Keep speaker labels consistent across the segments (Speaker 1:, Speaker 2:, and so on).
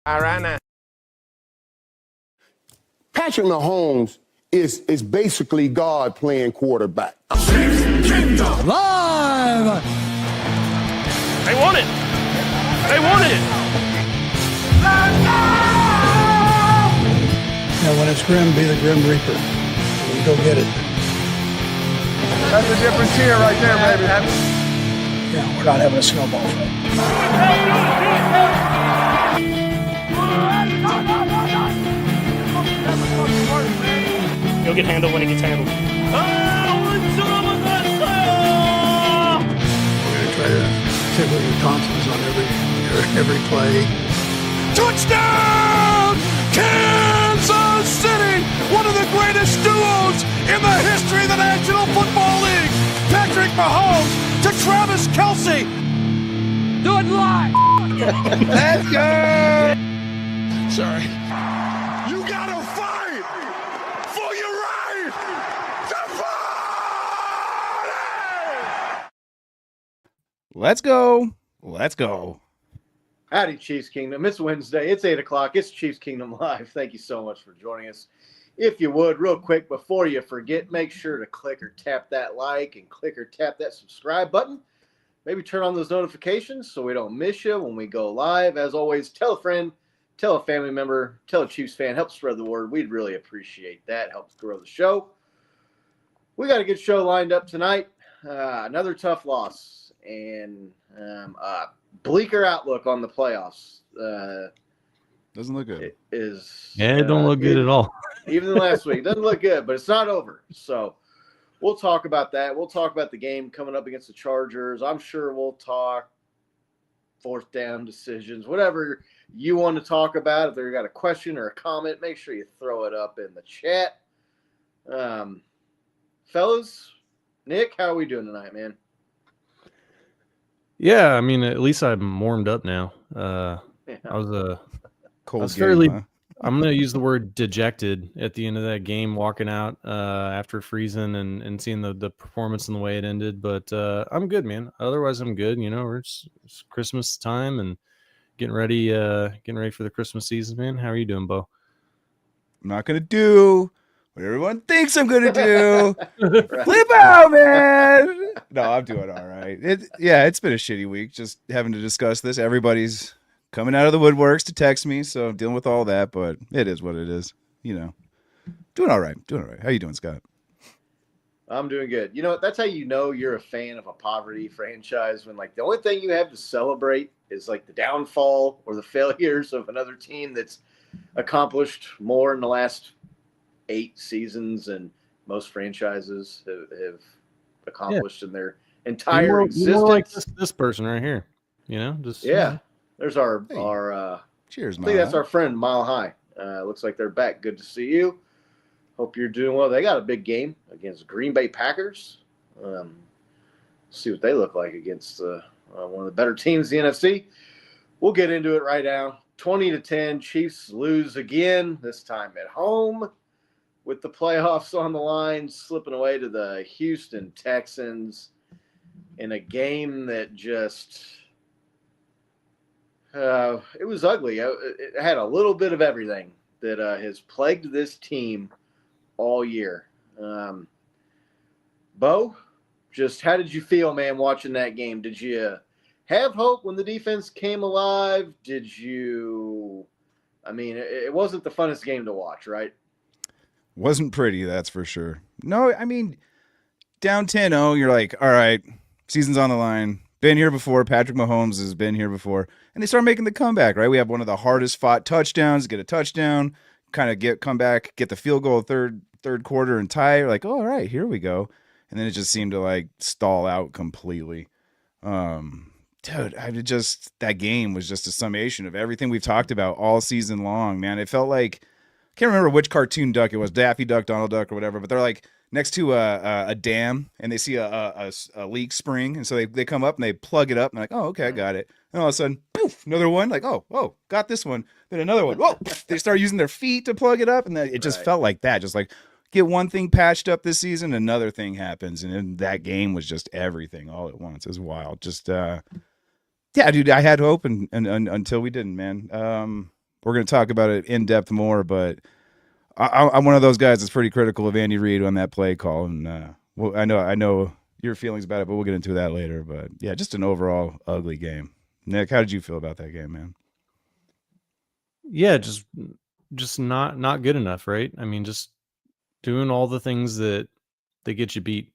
Speaker 1: All right now.
Speaker 2: Patrick Mahomes is basically God playing quarterback.
Speaker 3: Live!
Speaker 1: They want it. They want it.
Speaker 3: And when it's grim, be the Grim Reaper. And go get it.
Speaker 4: That's a different tier right there, baby.
Speaker 3: Yeah, we're not having a snowball fight.
Speaker 1: He'll get handled when he gets handled.
Speaker 3: We're going to try to tickle your tonsils on every play.
Speaker 5: Touchdown! Kansas City! One of the greatest duos in the history of the National Football League! Patrick Mahomes to Travis Kelce! Do it live!
Speaker 4: Let's go!
Speaker 3: Sorry.
Speaker 5: You gotta fight for your right to party!
Speaker 6: Let's go. Let's go.
Speaker 7: Howdy, Chiefs Kingdom. It's Wednesday. It's 8 o'clock. It's Chiefs Kingdom Live. Thank you so much for joining us. If you would, real quick, before you forget, make sure to click or tap that like and click or tap that subscribe button. Maybe turn on those notifications so we don't miss you when we go live. As always, tell a friend, tell a family member, tell a Chiefs fan. Help spread the word. We'd really appreciate that. Helps grow the show. We got a good show lined up tonight. Another tough loss and bleaker outlook on the playoffs.
Speaker 6: Doesn't look good.
Speaker 7: It
Speaker 8: don't look good at all.
Speaker 7: Even last week. Doesn't look good, but it's not over. So we'll talk about that. We'll talk about the game coming up against the Chargers. I'm sure we'll talk fourth down decisions, whatever you want to talk about. If they've got a question or a comment, make sure you throw it up in the chat. Fellas, Nick, how are we doing tonight, man?
Speaker 8: Yeah, I mean, at least I'm warmed up now.
Speaker 7: Yeah.
Speaker 8: I was
Speaker 6: Cold game,
Speaker 8: fairly.
Speaker 6: huh?
Speaker 8: I'm going to use the word dejected at the end of that game, walking out after freezing and seeing the performance and the way it ended. But I'm good, man. Otherwise, I'm good. You know, it's Christmas time and getting ready for the Christmas season, man. How are you doing, Bo?
Speaker 6: I'm not going to do what everyone thinks I'm going to do. Flip out, man. No, I'm doing all right. It's been a shitty week just having to discuss this. Everybody's coming out of the woodworks to text me, so I'm dealing with all that, but it is what it is. You know, doing all right. How you doing, Scott?
Speaker 7: I'm doing good. You know, that's how you know you're a fan of a poverty franchise when, like, the only thing you have to celebrate is, like, the downfall or the failures of another team that's accomplished more in the last 8 seasons than most franchises have accomplished in their entire existence.
Speaker 8: More like this person right here. You know, just
Speaker 7: yeah. There's our
Speaker 6: Cheers,
Speaker 7: I
Speaker 6: man.
Speaker 7: think that's our friend Mile High. Looks like they're back. Good to see you. Hope you're doing well. They got a big game against Green Bay Packers. See what they look like against one of the better teams in the NFC. We'll get into it right now. 20-10, Chiefs lose again, this time at home with the playoffs on the line, slipping away to the Houston Texans in a game that just it was ugly. It had a little bit of everything that has plagued this team all year. Bo, just how did you feel, man, watching that game? Did you have hope when the defense came alive? Did you – I mean, it wasn't the funnest game to watch, right?
Speaker 6: Wasn't pretty, that's for sure. No, I mean, down 10-0, you're like, all right, season's on the line. Been here before. Patrick Mahomes has been here before. And they start making the comeback, right? We have one of the hardest fought touchdowns, get a touchdown, kind of come back, get the field goal third quarter and tie. You're like, oh, all right, here we go. And then it just seemed to like stall out completely. Dude, that game was just a summation of everything we've talked about all season long, man. It felt like, I can't remember which cartoon duck it was, Daffy Duck, Donald Duck, or whatever, but they're like next to a dam and they see a leak spring. And so they come up and they plug it up and they're like, oh, okay, I got it. And all of a sudden, poof, another one, like, oh, got this one. Then another one. Whoa, they start using their feet to plug it up. And then it just felt like that. Just like get one thing patched up this season, another thing happens. And then that game was just everything all at once. It was wild. Just, yeah, dude, I had hope and until we didn't, man. We're going to talk about it in depth more, but I'm one of those guys that's pretty critical of Andy Reid on that play call, and well, I know your feelings about it, but we'll get into that later. But yeah, just an overall ugly game. Nick, how did you feel about that game, man?
Speaker 8: Yeah, just not good enough, right? I mean, just doing all the things that get you beat,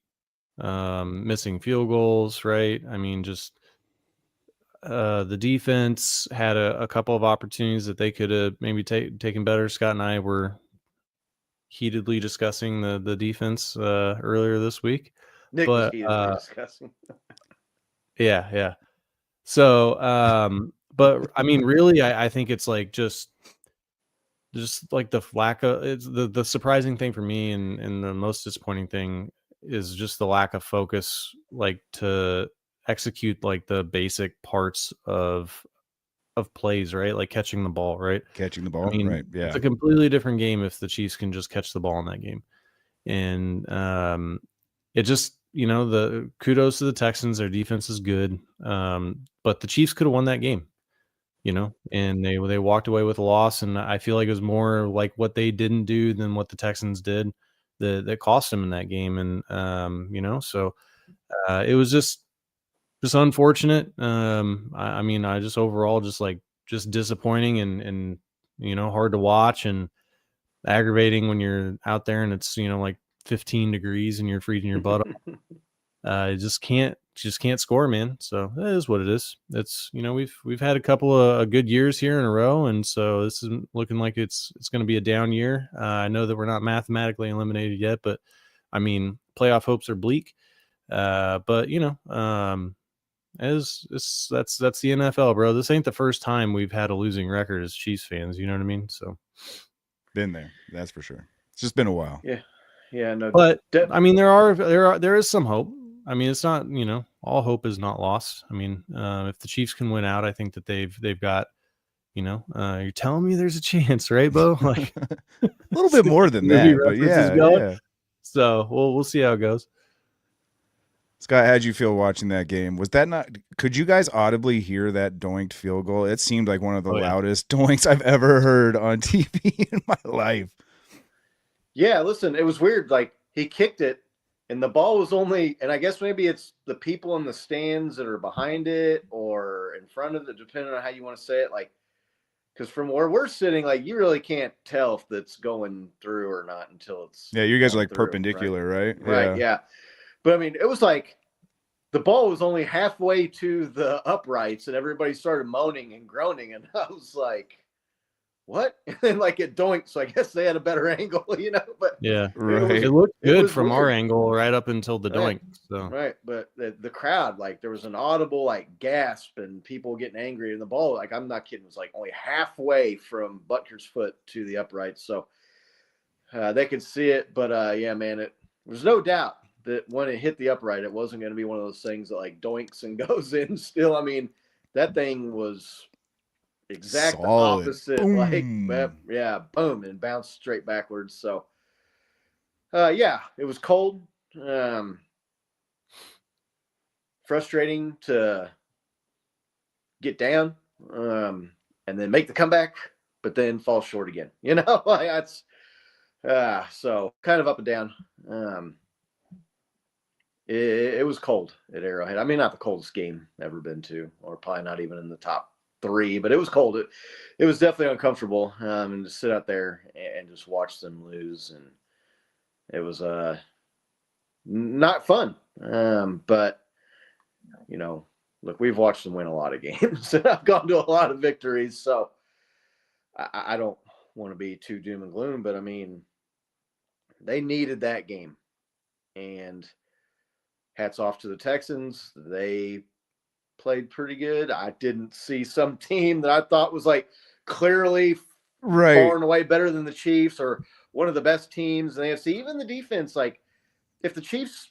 Speaker 8: missing field goals, right? I mean, just the defense had a couple of opportunities that they could have maybe taken better. Scott and I were heatedly discussing the defense earlier this week.
Speaker 7: Nick was
Speaker 8: But
Speaker 7: heatedly discussing.
Speaker 8: yeah. So, but I mean, really, I think it's like just like the lack of it's the surprising thing for me, and the most disappointing thing is just the lack of focus, like to execute like the basic parts of plays, right? Like catching the ball, right?
Speaker 6: Catching the
Speaker 8: I
Speaker 6: ball,
Speaker 8: mean,
Speaker 6: right? Yeah,
Speaker 8: it's a completely different game if the Chiefs can just catch the ball in that game. And it just, the kudos to the Texans. Their defense is good, but the Chiefs could have won that game, and they walked away with a loss. And I feel like it was more like what they didn't do than what the Texans did that cost them in that game. And so it was just unfortunate. I mean, I just overall just disappointing and hard to watch and aggravating when you're out there and it's like 15 degrees and you're freezing your butt off. You just can't score, man. So that is what it is. It's we've had a couple of good years here in a row, and so this is looking like it's going to be a down year. I know that we're not mathematically eliminated yet, but I mean playoff hopes are bleak. But that's the NFL, bro. This ain't the first time we've had a losing record as Chiefs fans. You know what I mean? So
Speaker 6: been there, that's for sure. It's just been a while.
Speaker 7: Yeah, no.
Speaker 8: But I mean, there is some hope. I mean, it's not all hope is not lost. I mean, if the Chiefs can win out, I think that they've got you're telling me there's a chance, right, Bo? Like
Speaker 6: a little bit more than that, but yeah.
Speaker 8: So we'll see how it goes.
Speaker 6: Scott, how'd you feel watching that game? Was that not? Could you guys audibly hear that doinked field goal? It seemed like one of the loudest doinks I've ever heard on TV in my life.
Speaker 7: Yeah, listen, it was weird. Like he kicked it, and the ball was only, and I guess maybe it's the people in the stands that are behind it or in front of it, depending on how you want to say it. Like, because from where we're sitting, like you really can't tell if it's going through or not until it's.
Speaker 6: Yeah, you guys are like perpendicular, right?
Speaker 7: Right. Yeah. But I mean, it was like the ball was only halfway to the uprights, and everybody started moaning and groaning, and I was like, "What?" And then like it doinked, so I guess they had a better angle, But
Speaker 8: yeah,
Speaker 6: right.
Speaker 8: It looked good from our angle right up until the doink. So
Speaker 7: right, but the crowd, like there was an audible like gasp and people getting angry, and the ball, like I'm not kidding, was like only halfway from Butker's foot to the uprights, so they could see it. But yeah, man, there's no doubt that when it hit the upright, it wasn't going to be one of those things that like doinks and goes in still. I mean, that thing was exact opposite. Boom. Like, yeah, boom, and bounced straight backwards. So, yeah, it was cold. Frustrating to get down and then make the comeback, but then fall short again. Like that's so kind of up and down. It was cold at Arrowhead. I mean, not the coldest game ever been to, or probably not even in the top 3, but it was cold. It was definitely uncomfortable, and to sit out there and just watch them lose, and it was not fun. But look, we've watched them win a lot of games, and I've gone to a lot of victories, so I don't want to be too doom and gloom, but I mean, they needed that game, and hats off to the Texans. They played pretty good. I didn't see some team that I thought was like clearly far and away better than the Chiefs or one of the best teams in the AFC. Even the defense, like if the Chiefs,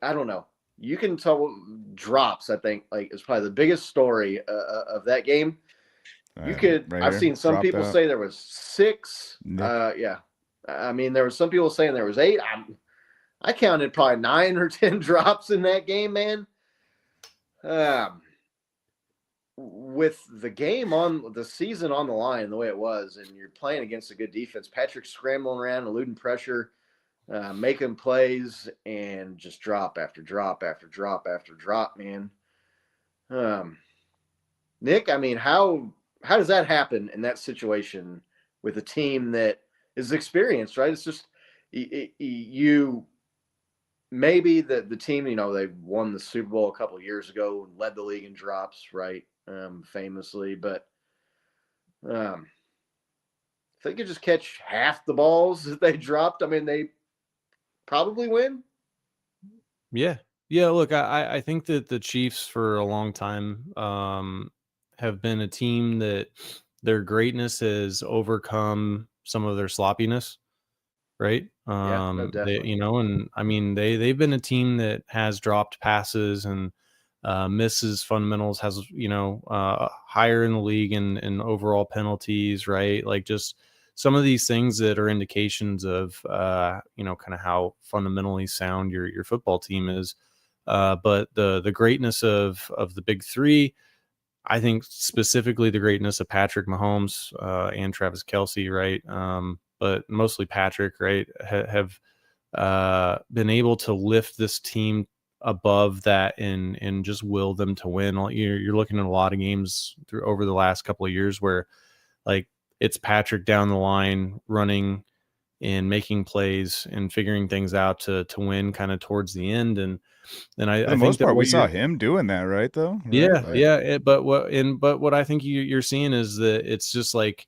Speaker 7: I don't know, you can tell drops, I think, like is probably the biggest story of that game. I've seen some people say there was 6. Yeah. I mean, there was some people saying there was 8. I counted probably 9 or 10 drops in that game, man. with the game on the season on the line the way it was, and you're playing against a good defense, Patrick scrambling around, eluding pressure, making plays, and just drop after drop after drop after drop, man. Nick, I mean, how does that happen in that situation with a team that is experienced, right? It's just you maybe the team, they won the Super Bowl a couple of years ago and led the league in drops, right? Famously, but if they could just catch half the balls that they dropped, I mean, they probably win.
Speaker 8: Yeah. Look, I think that the Chiefs for a long time have been a team that their greatness has overcome some of their sloppiness, right?
Speaker 7: Yeah, no, definitely.
Speaker 8: And I mean, they've been a team that has dropped passes and misses fundamentals, has higher in the league and overall penalties, right? Like just some of these things that are indications of kind of how fundamentally sound your football team is. But the greatness of the big three, I think specifically the greatness of Patrick Mahomes and Travis Kelce, right? But mostly Patrick, right? Have been able to lift this team above that and just will them to win. You're looking at a lot of games through over the last couple of years where like it's Patrick down the line running and making plays and figuring things out to win kind of towards the end. And I
Speaker 6: For the
Speaker 8: think
Speaker 6: most
Speaker 8: that
Speaker 6: part, we saw him doing that, right? Though, right?
Speaker 8: but what I think you're seeing is that it's just like,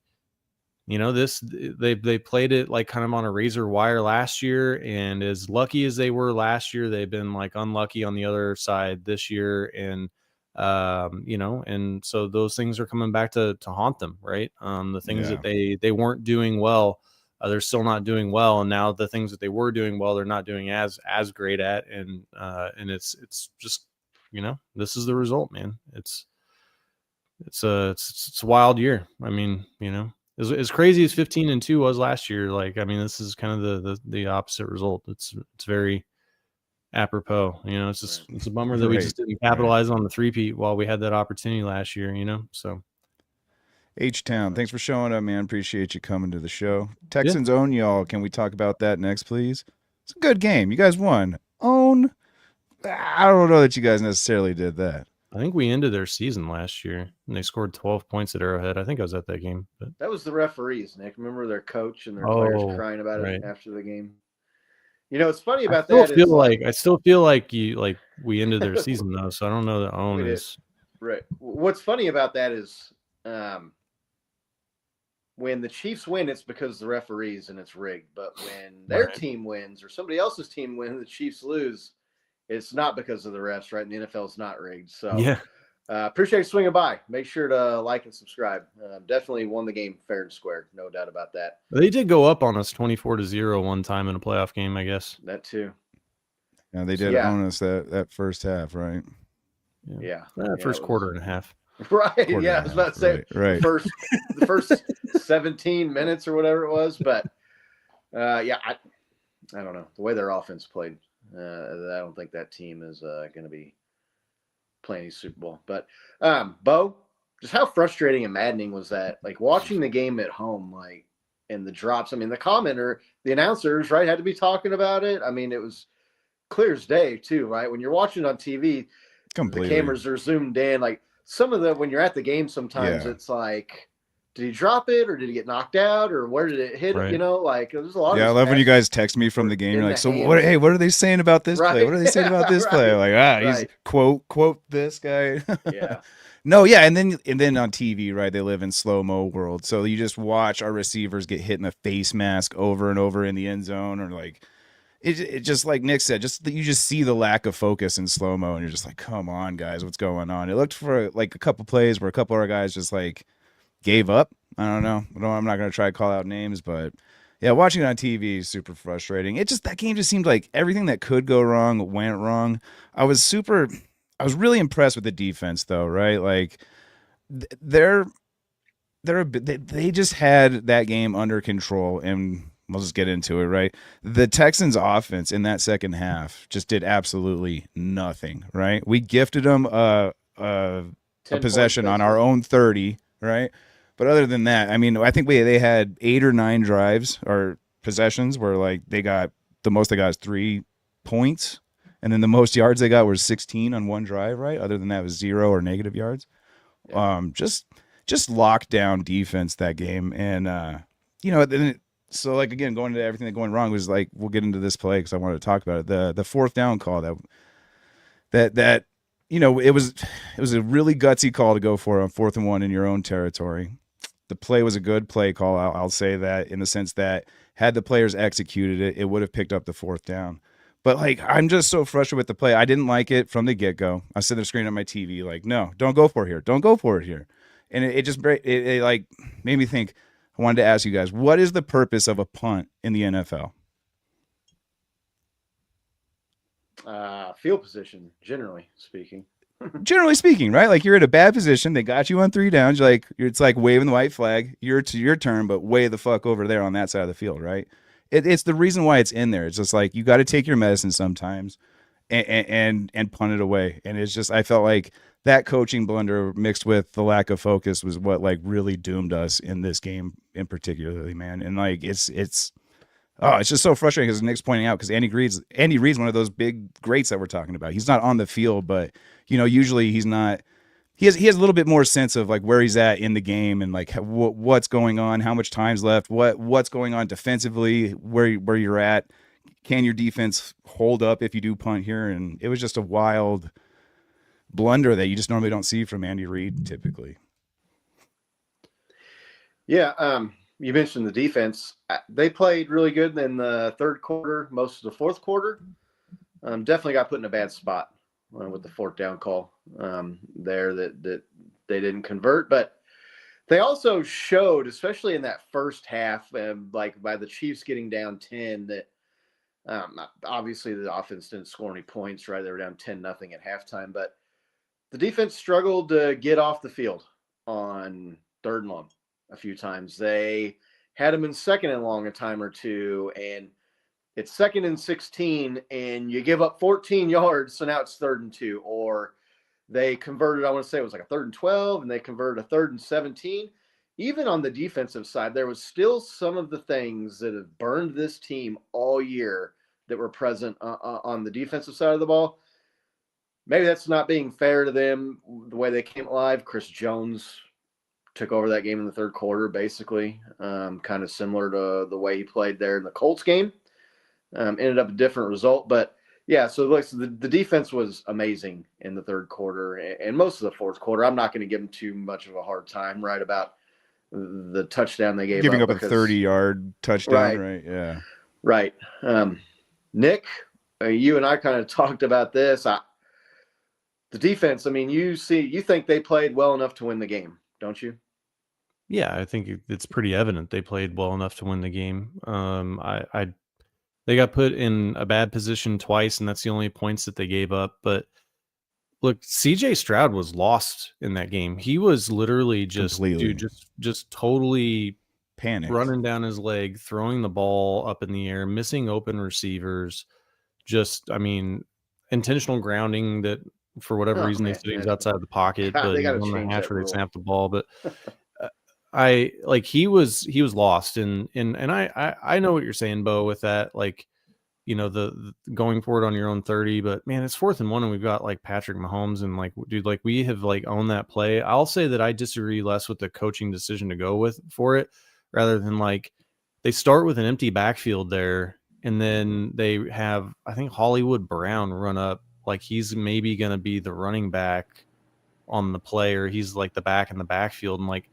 Speaker 8: they played it like kind of on a razor wire last year, and as lucky as they were last year, they've been like unlucky on the other side this year, and and so those things are coming back to haunt them, right? The things that they weren't doing well, they're still not doing well, and now the things that they were doing well, they're not doing as great at, and it's just this is the result, man. It's a wild year. I mean, as crazy as 15-2 was last year, like, I mean, this is kind of the opposite result. It's very apropos, it's a bummer that we just didn't capitalize on the three-peat while we had that opportunity last year, so.
Speaker 6: H-Town, thanks for showing up, man. Appreciate you coming to the show. Texans own y'all. Can we talk about that next, please? It's a good game. You guys won. Own. I don't know that you guys necessarily did that.
Speaker 8: I think we ended their season last year, and they scored 12 points at Arrowhead. I think I was at that game. But
Speaker 7: that was the referees, Nick. Remember their coach and their players crying about it after the game. It's funny about that.
Speaker 8: I still feel like we ended their season though, so I don't know that own is
Speaker 7: right. What's funny about that is when the Chiefs win, it's because the referees and it's rigged. But when their team wins or somebody else's team wins, the Chiefs lose. It's not because of the refs, right? And the NFL is not rigged. So, appreciate you swinging by. Make sure to like and subscribe. Definitely won the game fair and square. No doubt about that.
Speaker 8: They did go up on us 24-0 one time in a playoff game, I guess.
Speaker 7: That too.
Speaker 6: Yeah, they did own us that first half, right?
Speaker 7: Yeah.
Speaker 8: First quarter and a half.
Speaker 7: Right. I was about to say
Speaker 6: right.
Speaker 7: The first 17 minutes or whatever it was. But, I don't know. The way their offense played. I don't think that team is going to be playing a Super Bowl. But, Bo, just how frustrating and maddening was that? Like, watching the game at home, like, and the drops. I mean, the announcers, right, had to be talking about it. I mean, it was clear as day, too, right? When you're watching on TV, the cameras are zoomed in. Like, when you're at the game sometimes, it's like, did he drop it or did he get knocked out or where did it hit?
Speaker 8: Right.
Speaker 7: There's a lot of.
Speaker 6: Yeah, I love when you guys text me from the game. You're like, so what? Hey, what are they saying about this play? What are they saying about this play? Like, he's quote this guy.
Speaker 7: Yeah.
Speaker 6: No, yeah, and then on TV, right? They live in slow-mo world, so you just watch our receivers get hit in the face mask over and over in the end zone, or like it just like Nick said, you just see the lack of focus in slow-mo, and you're just like, come on, guys, what's going on? It looked for like a couple plays where a couple of our guys just like gave up. I don't know. I'm not going to try to call out names, but yeah, watching it on TV is super frustrating. That game just seemed like everything that could go wrong went wrong. I was really impressed with the defense though, right? Like they just had that game under control, and we'll just get into it, right? The Texans offense in that second half just did absolutely nothing, right? We gifted them 10 a
Speaker 7: 10
Speaker 6: possession
Speaker 7: points,
Speaker 6: on our own 30, right? But other than that, I mean, I think they had 8 or 9 drives or possessions where like the most they got is 3 points, and then the most yards they got was 16 on one drive, right? Other than that, it was 0 or negative yards.
Speaker 7: Yeah.
Speaker 6: Just lockdown defense that game, and so like again, going into everything that going wrong was like we'll get into this play because I wanted to talk about it. The fourth down call that it was a really gutsy call to go for on 4th and 1 in your own territory. The play was a good play call. I'll say that in the sense that had the players executed it, it would have picked up the 4th down. But like I'm just so frustrated with the play. I didn't like it from the get go. I was sitting there screaming at my TV like, no, don't go for it here. Don't go for it here. And it like made me think. I wanted to ask you guys, what is the purpose of a punt in the NFL?
Speaker 7: Field position, generally speaking.
Speaker 6: Generally speaking, right? Like you're in a bad position. They got you on 3 downs. It's like waving the white flag. You're to your turn, but way the fuck over there on that side of the field, right? It's the reason why it's in there. It's just like you got to take your medicine sometimes and punt it away. And it's just I felt like that coaching blunder mixed with the lack of focus was what like really doomed us in this game in particularly, man. And like it's just so frustrating because Nick's pointing out because Andy Reid's one of those big greats that we're talking about. He's not on the field, but usually he's not. He has a little bit more sense of like where he's at in the game and like what's going on, how much time's left, what's going on defensively, where you're at. Can your defense hold up if you do punt here? And it was just a wild blunder that you just normally don't see from Andy Reid typically.
Speaker 7: Yeah, you mentioned the defense. They played really good in the third quarter, most of the fourth quarter. Definitely got put in a bad spot with the 4th down call there that they didn't convert. But they also showed, especially in that first half, like by the Chiefs getting down 10, that obviously the offense didn't score any points, right? They were down 10-0 at halftime, but the defense struggled to get off the field on 3rd and long a few times. They had them in 2nd and long a time or two, and it's 2nd and 16, and you give up 14 yards, so now it's 3rd and 2. Or they converted, I want to say it was like a 3rd and 12, and they converted a 3rd and 17. Even on the defensive side, there was still some of the things that have burned this team all year that were present on the defensive side of the ball. Maybe that's not being fair to them, the way they came alive. Chris Jones took over that game in the 3rd quarter, basically, kind of similar to the way he played there in the Colts game. Ended up a different result. But, yeah, so the defense was amazing in the 3rd quarter and most of the 4th quarter. I'm not going to give them too much of a hard time, right, about the touchdown they gave
Speaker 6: giving up
Speaker 7: because,
Speaker 6: a 30-yard touchdown, right? Yeah.
Speaker 7: Right. Nick, you and I kind of talked about this. The defense, I mean, you think they played well enough to win the game, don't you?
Speaker 8: Yeah, I think it's pretty evident they played well enough to win the game. They got put in a bad position twice, and that's the only points that they gave up. But look, CJ Stroud was lost in that game. He was literally just totally
Speaker 6: panicked,
Speaker 8: running down his leg, throwing the ball up in the air, missing open receivers. Intentional grounding that for whatever reason they said he was outside of the pocket, but he was on the hash where they snapped the ball. But he was lost, and I know what you're saying, Bo, with that, like, the going for it on your own 30, but man, it's 4th and 1 and we've got like Patrick Mahomes, and like, dude, like we have like owned that play. I'll say that I disagree less with the coaching decision to go for it rather than like they start with an empty backfield there, and then they have, I think, Hollywood Brown run up like he's maybe going to be the running back on the play, or he's like the back in the backfield, and like,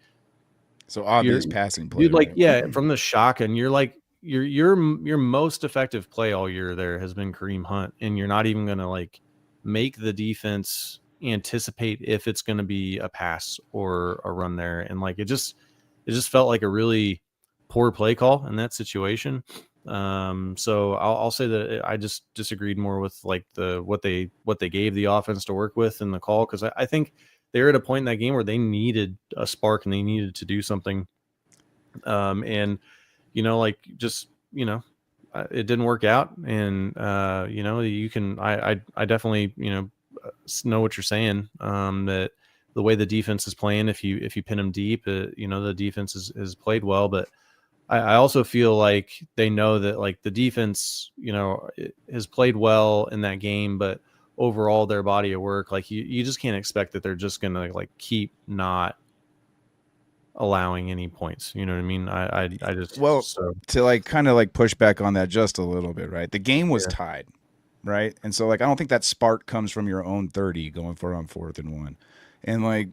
Speaker 6: so obvious passing play.
Speaker 8: Dude, like,
Speaker 6: right?
Speaker 8: yeah, from the shotgun, you're like, your most effective play all year there has been Kareem Hunt, and you're not even going to like make the defense anticipate if it's going to be a pass or a run there, and like it just felt like a really poor play call in that situation. So I'll say that I just disagreed more with like what they gave the offense to work with in the call, because I think they're at a point in that game where they needed a spark and they needed to do something. And it didn't work out, and I definitely know what you're saying, that the way the defense is playing. If you pin them deep, the defense is played well. But I also feel like they know that like the defense, has played well in that game, but overall their body of work, like you just can't expect that they're just gonna like keep not allowing any points. You know what I mean? I just
Speaker 6: to like kind of like push back on that just a little bit, right? The game was tied, right? And so like I don't think that spark comes from your own 30 going for it on 4th and 1. And like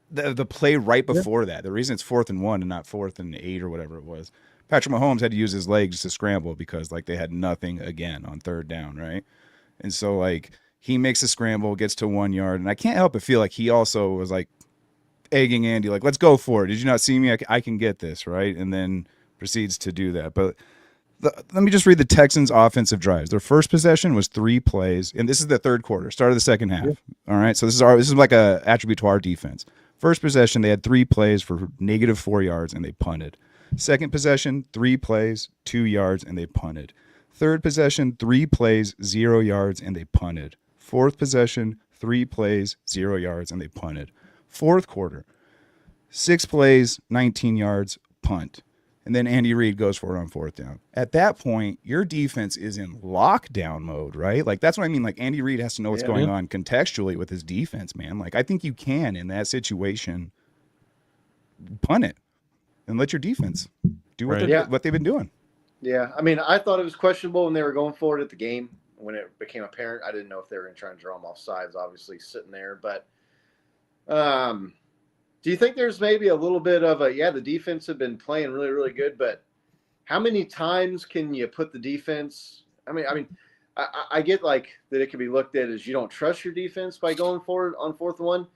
Speaker 6: the play right before that, the reason it's 4th and 1 and not 4th and 8 or whatever it was, Patrick Mahomes had to use his legs to scramble because like they had nothing again on 3rd down, right? And so like he makes a scramble, gets to 1 yard, and I can't help but feel like he also was like egging Andy, like, let's go for it. Did you not see me? I can get this, right? And then proceeds to do that. But let me just read the Texans' offensive drives. Their first possession was 3 plays, and this is the 3rd quarter, start of the 2nd half. All right, so this is like a attribute to our defense. First possession, they had 3 plays for -4 yards, and they punted. Second possession, 3 plays, 2 yards, and they punted. Third possession, 3 plays, 0 yards, and they punted. Fourth possession, 3 plays, 0 yards, and they punted. Fourth quarter, 6 plays, 19 yards, punt. And then Andy Reid goes for it on 4th down. At that point, your defense is in lockdown mode, right? Like, that's what I mean. Like, Andy Reid has to know what's going on contextually with his defense, man. Like, I think you can, in that situation, punt it and let your defense do what they've been doing.
Speaker 7: Yeah, I mean, I thought it was questionable when they were going for it at the game. When it became apparent, I didn't know if they were going to try and draw them off sides, obviously, sitting there. But do you think there's maybe a little bit of the defense have been playing really, really good, but how many times can you put the defense? I get like that it can be looked at as you don't trust your defense by going forward on 4th and 1.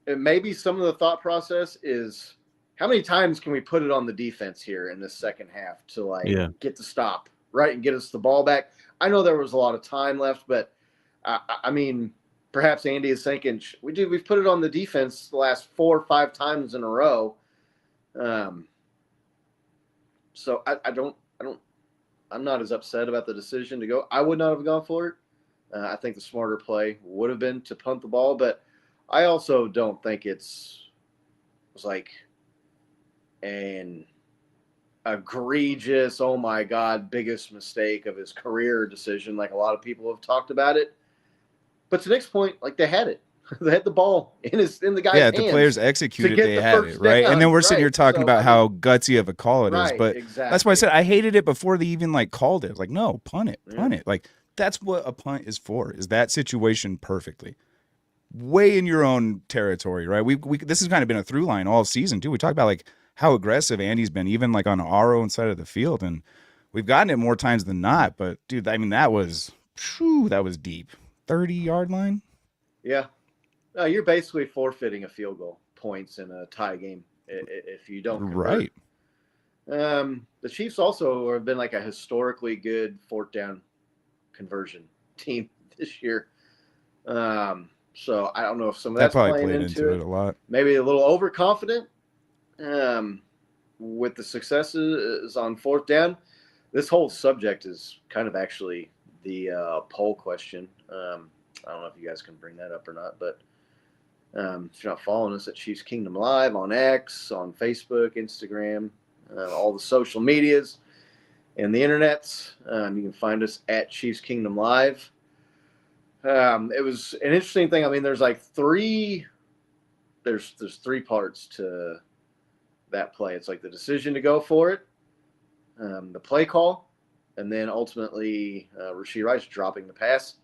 Speaker 7: And maybe some of the thought process is how many times can we put it on the defense here in this second half to get the stop, right, and get us the ball back? I know there was a lot of time left, but I mean, perhaps Andy is thinking, we've put it on the defense the last 4 or 5 times in a row. So I'm not as upset about the decision to go. I would not have gone for it. I think the smarter play would have been to punt the ball, but I also don't think it was like an egregious, oh my God, biggest mistake of his career decision, like a lot of people have talked about it. But to Nick's point, like they had it. They had the ball in the guy's hands.
Speaker 6: Yeah, the players executed, they had it, right? And then we're sitting here talking about how gutsy of a call it is. But that's why I said I hated it before they even like called it. Like, no, punt it. Like, that's what a punt is for, is that situation perfectly. Way in your own territory, right? We this has kind of been a through line all season, too. We talked about like how aggressive Andy's been, even like on our own side of the field. And we've gotten it more times than not. But, dude, I mean, that was deep. 30-yard line? Yeah.
Speaker 7: No, you're basically forfeiting a field goal points in a tie game if you don't convert. Right. The Chiefs also have been like a historically good 4th down conversion team this year. So I don't know if some of that's
Speaker 6: probably
Speaker 7: playing
Speaker 6: played into it a lot.
Speaker 7: Maybe a little overconfident with the successes on 4th down. This whole subject is kind of actually the poll question. I don't know if you guys can bring that up or not, but if you're not following us at Chiefs Kingdom Live on X, on Facebook, Instagram, all the social medias and the internets, you can find us at Chiefs Kingdom Live. It was an interesting thing. I mean, there's like there's 3 parts to that play. It's like the decision to go for it, the play call, and then ultimately Rashee Rice dropping the pass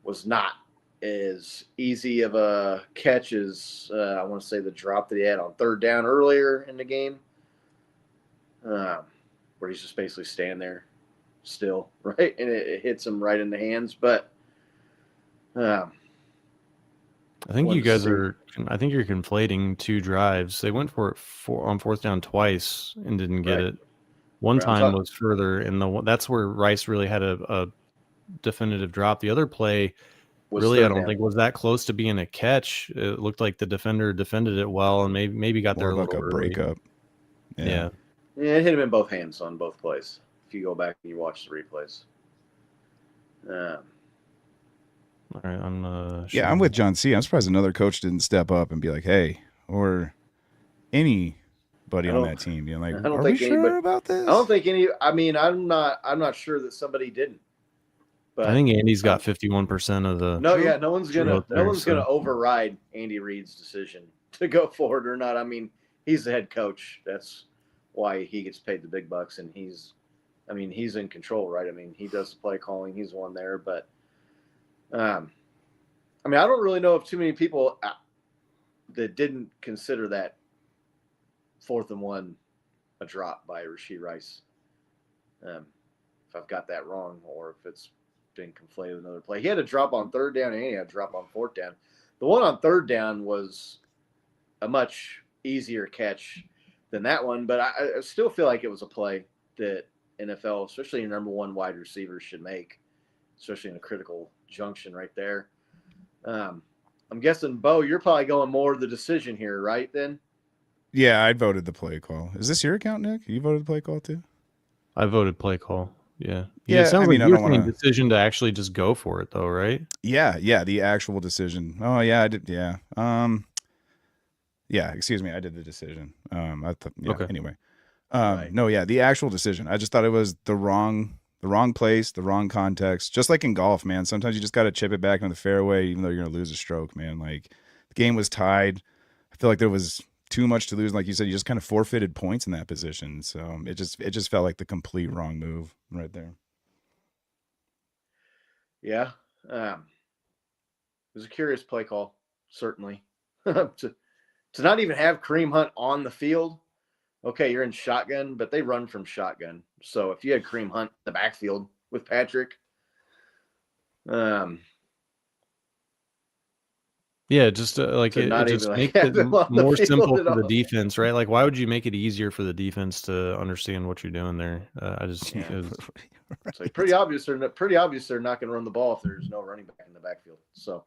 Speaker 7: was not as easy of a catch as I want to say the drop that he had on 3rd down earlier in the game, where he's just basically standing there still, right? And it hits him right in the hands. But
Speaker 8: I think you guys I think you're conflating 2 drives. They went for it on 4th down twice and didn't get it. One time was further, and that's where Rice really had a definitive drop. The other play really, I don't think was that close to being a catch. It looked like the defender defended it well and maybe got there a little early.
Speaker 6: Breakup.
Speaker 7: Yeah, it hit him in both hands on both plays. If you go back and you watch the replays.
Speaker 8: All right, I'm
Speaker 6: Yeah, I'm with John C. I'm surprised another coach didn't step up and be like, hey, or anybody on that team, you know, like,
Speaker 7: I don't
Speaker 6: are
Speaker 7: think
Speaker 6: we sure
Speaker 7: anybody,
Speaker 6: about this?
Speaker 7: I don't think any. I mean, I'm not sure that somebody didn't. But
Speaker 8: I think Andy's got 51% of the.
Speaker 7: no, yeah, no one's gonna
Speaker 8: vote there,
Speaker 7: gonna override Andy Reid's decision to go forward or not. I mean, he's the head coach. That's why he gets paid the big bucks, and he's in control, right? I mean, he does the play calling. He's one there, but I mean, I don't really know of too many people that didn't consider that 4th and 1 a drop by Rashee Rice. If I've got that wrong, or if it's been conflated with another play. He had a drop on 3rd down and he had a drop on 4th down. The one on 3rd down was a much easier catch than that one, but I still feel like it was a play that NFL, especially your number 1 wide receiver, should make, especially in a critical junction right there. I'm guessing, Bo, you're probably going more the decision here, right, then?
Speaker 6: Yeah, I voted the play call. Is this your account, Nick? You voted the play call too?
Speaker 8: I voted play call. Yeah.
Speaker 6: Yeah,
Speaker 8: It sounds
Speaker 6: I mean,
Speaker 8: like
Speaker 6: I
Speaker 8: you're
Speaker 6: don't
Speaker 8: saying
Speaker 6: wanna-
Speaker 8: decision to actually just go for it, though, right?
Speaker 6: Yeah, the actual decision. Oh, yeah, I did. Yeah. Yeah, excuse me, I did the decision.
Speaker 8: Okay.
Speaker 6: Anyway.
Speaker 7: Right.
Speaker 6: No, yeah, the actual decision. I just thought it was the wrong place, the wrong context. Just like in golf, man. Sometimes you just got to chip it back into the fairway, even though you're going to lose a stroke, man. Like, the game was tied. I feel like there was too much to lose. Like you said, you just kind of forfeited points in that position. So it just felt like the complete wrong move right there.
Speaker 7: Yeah. It was a curious play call, certainly. to not even have Kareem Hunt on the field. Okay, you're in shotgun, but they run from shotgun. So if you had Kareem Hunt in the backfield with Patrick,
Speaker 8: Yeah, just like
Speaker 7: To
Speaker 8: it
Speaker 7: not
Speaker 8: just
Speaker 7: even, like,
Speaker 8: makes
Speaker 7: have
Speaker 8: it
Speaker 7: him on the
Speaker 8: more
Speaker 7: field
Speaker 8: simple
Speaker 7: at
Speaker 8: for the
Speaker 7: all.
Speaker 8: defense, right? Like, why would you make it easier for the defense to understand what you're doing there? I just
Speaker 7: Yeah.
Speaker 8: it was-
Speaker 7: it's like pretty obvious they're not going to run the ball if there's no running back in the backfield. So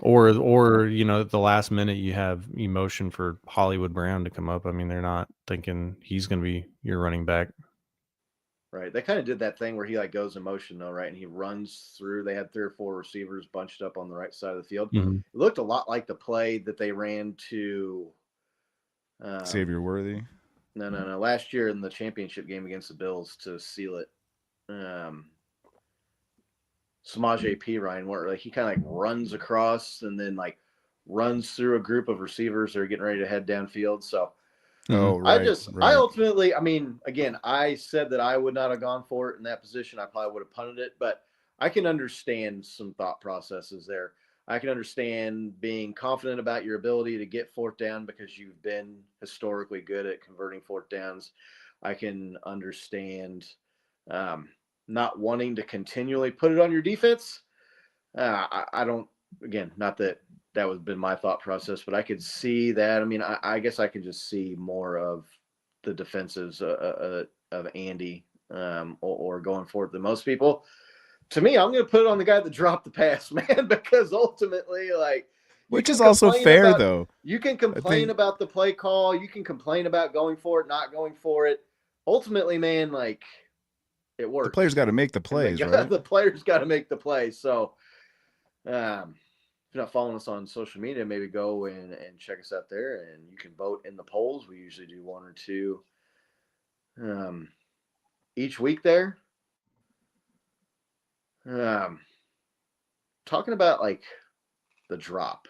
Speaker 8: or you know, at the last minute you have emotion for Hollywood Brown to come up. I mean, they're not thinking he's going to be your running back.
Speaker 7: right, they kind of did that thing where he like goes in motion though, right, and he runs through. They had 3 or 4 receivers bunched up on the right side of the field.
Speaker 8: Mhm.
Speaker 7: It looked a lot like the play that they ran to
Speaker 6: Xavier Worthy.
Speaker 7: No. Last year in the championship game against the Bills to seal it, Samaje Perine, where like he kind of like runs across and then like runs through a group of receivers that are getting ready to head downfield. So
Speaker 6: Oh, right.
Speaker 7: I ultimately, I mean, again, I said that I would not have gone for it in that position. I probably would have punted it, but I can understand some thought processes there. I can understand being confident about your ability to get 4th down because you've been historically good at converting 4th downs. I can understand not wanting to continually put it on your defense. I don't, again, not that that would have been my thought process, but I could see that. I mean, I guess I could just see more of the defenses of Andy or going forward than most people. To me, I'm going to put it on the guy that dropped the pass, man, because ultimately, like,
Speaker 6: which is also fair, though.
Speaker 7: You can complain about the play call. You can complain about going for it, not going for it. Ultimately, man, like, it works.
Speaker 6: The players got to make the plays, right?
Speaker 7: The players got to make the plays. So, if you're not following us on social media, maybe go and check us out there, and you can vote in the polls. We usually do 1 or 2 each week there. Talking about like the drop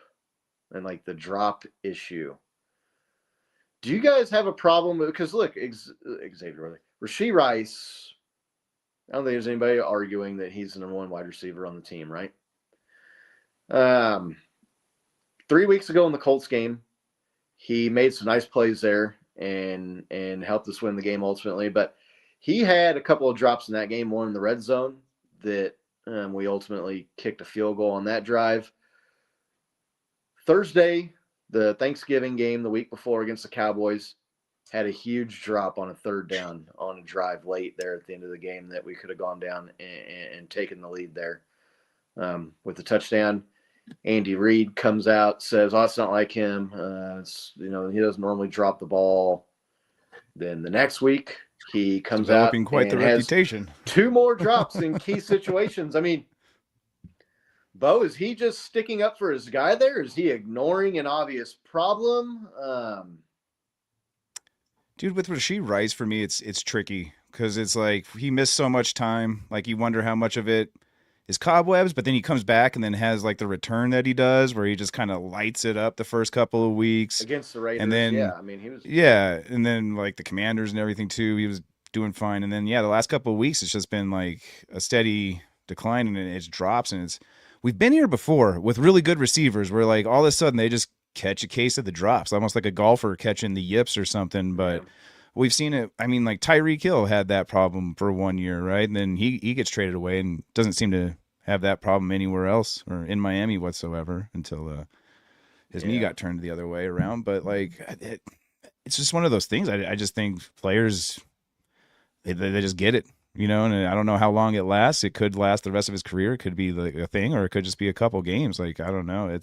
Speaker 7: and like the drop issue. Do you guys have a problem with, because look, Xavier, Rashee Rice, I don't think there's anybody arguing that he's the number 1 wide receiver on the team, right? 3 weeks ago in the Colts game, he made some nice plays there and helped us win the game ultimately, but he had a couple of drops in that game, one in the red zone that we ultimately kicked a field goal on that drive. Thursday, the Thanksgiving game the week before against the Cowboys, had a huge drop on a 3rd down on a drive late there at the end of the game that we could have gone down and taken the lead there with the touchdown. Andy Reid comes out, says, "Oh, it's not like him. He doesn't normally drop the ball." Then the next week, he comes
Speaker 6: Developing
Speaker 7: out
Speaker 6: quite the
Speaker 7: and has
Speaker 6: reputation.
Speaker 7: 2 more drops in key situations. I mean, Bo, is he just sticking up for his guy there? Is he ignoring an obvious problem?
Speaker 6: Dude, with Rashee Rice, for me, it's tricky because it's like he missed so much time. Like you wonder how much of it is cobwebs, but then he comes back and then has like the return that he does, where he just kind of lights it up the first couple of weeks
Speaker 7: Against the Raiders,
Speaker 6: and then
Speaker 7: yeah. I mean, he was.
Speaker 6: yeah, and then like the Commanders and everything too. He was doing fine, and then the last couple of weeks it's just been like a steady decline, and it drops, and it's. We've been here before with really good receivers, where like all of a sudden they just catch a case of the drops, almost like a golfer catching the yips or something. But we've seen it. I mean, like Tyreek Hill had that problem for 1 year, right? And then he gets traded away and doesn't seem to have that problem anywhere else or in Miami whatsoever until his knee got turned the other way around. But like, it's just one of those things. I just think players, they just get it. And I don't know how long it lasts. It could last the rest of his career. It could be like a thing, or it could just be a couple games. Like, I don't know.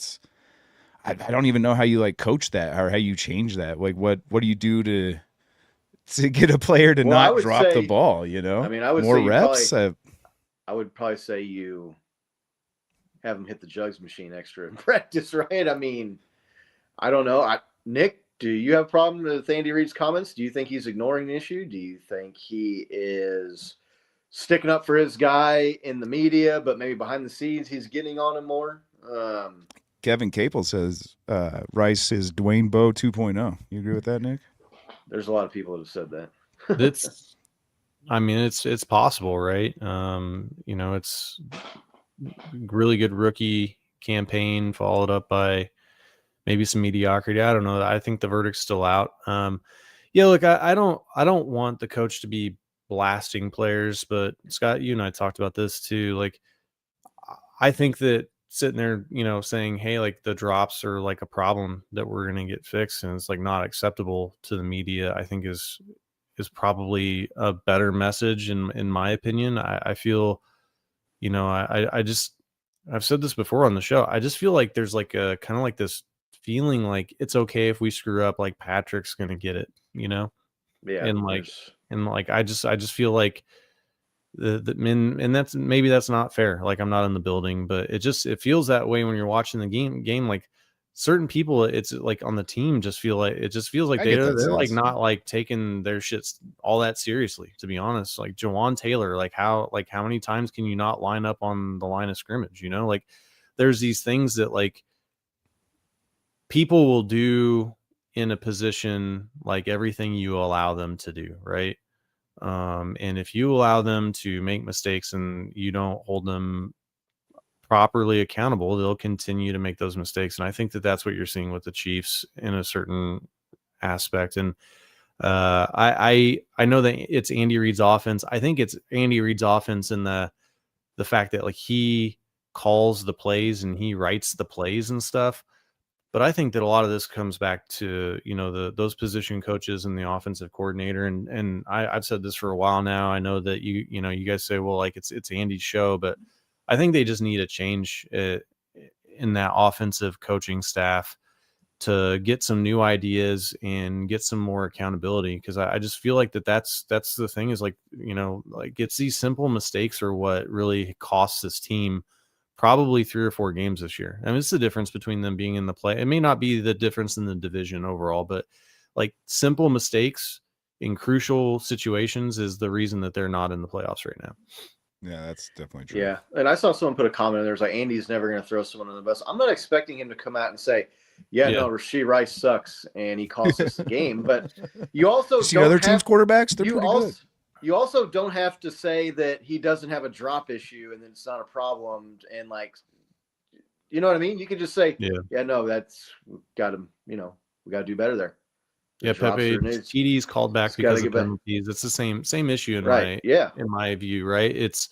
Speaker 6: I don't even know how you like coach that or how you change that. Like, what do you do to get a player to not drop the ball?
Speaker 7: I mean, I would
Speaker 6: more
Speaker 7: say
Speaker 6: reps.
Speaker 7: I would probably say you have him hit the jugs machine extra in practice, right? I mean, I don't know. Nick, do you have a problem with Andy Reid's comments? Do you think he's ignoring the issue? Do you think he is sticking up for his guy in the media, but maybe behind the scenes he's getting on him more?
Speaker 6: Kevin Capel says Rice is Dwayne Bowe 2.0. You agree with that, Nick?
Speaker 7: There's a lot of people that have said that.
Speaker 8: It's possible, right? It's really good rookie campaign followed up by maybe some mediocrity. I don't know. I think the verdict's still out. Look, I don't want the coach to be blasting players, but Scott, you and I talked about this too. Like, I think that sitting there, saying, hey, like the drops are like a problem that we're going to get fixed, and it's like not acceptable to the media, I think is probably a better message in my opinion. I feel, I've said this before on the show. I just feel like there's like a kind of like this feeling like it's okay if we screw up, like Patrick's going to get it,
Speaker 7: Yeah.
Speaker 8: And I just feel like the men, and that's not fair. Like, I'm not in the building, but it feels that way when you're watching the game. Like certain people, it's like on the team just feels like they're like not like taking their shits all that seriously, to be honest. Like Jawan Taylor, like how many times can you not line up on the line of scrimmage? Like there's these things that like people will do in a position, like everything you allow them to do, right? And if you allow them to make mistakes and you don't hold them properly accountable, they'll continue to make those mistakes. And I think that that's what you're seeing with the Chiefs in a certain aspect. And I know that it's Andy Reid's offense. I think it's Andy Reid's offense in the fact that like he calls the plays and he writes the plays and stuff. But I think that a lot of this comes back to, those position coaches and the offensive coordinator. And I've said this for a while now. I know that you guys say, well, like it's Andy's show, but I think they just need a change in that offensive coaching staff to get some new ideas and get some more accountability. Cause I just feel like that's the thing is like, like it's these simple mistakes are what really costs this team probably 3 or 4 games this year. I mean, it's the difference between them being in the play. It may not be the difference in the division overall, but like simple mistakes in crucial situations is the reason that they're not in the playoffs right now.
Speaker 6: Yeah, that's definitely true.
Speaker 7: Yeah. And I saw someone put a comment in there. It was like, Andy's never going to throw someone on the bus. I'm not expecting him to come out and say, no, Rashee Rice sucks and he cost us the game. But you also
Speaker 6: see other teams' quarterbacks, they're pretty good.
Speaker 7: You also don't have to say that he doesn't have a drop issue and it's not a problem. And like, you know what I mean? You could just say, no, that's got him, we got to do better there.
Speaker 8: Yeah, Pepe TD's called back because of penalties. It's the same issue in my view, right? It's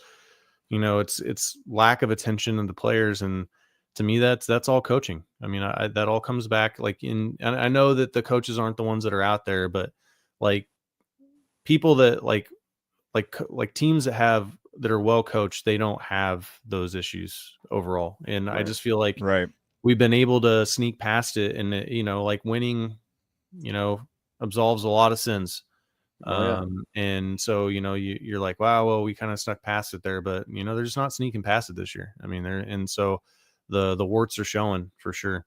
Speaker 8: it's lack of attention of the players, and to me that's all coaching. I mean, that all comes back and I know that the coaches aren't the ones that are out there, but like people that like teams that are well coached, they don't have those issues overall. And I just feel like we've been able to sneak past it, and like winning absolves a lot of sins. And so, you're like, wow, well, we kind of snuck past it there, but they're just not sneaking past it this year. I mean, and so the warts are showing for sure.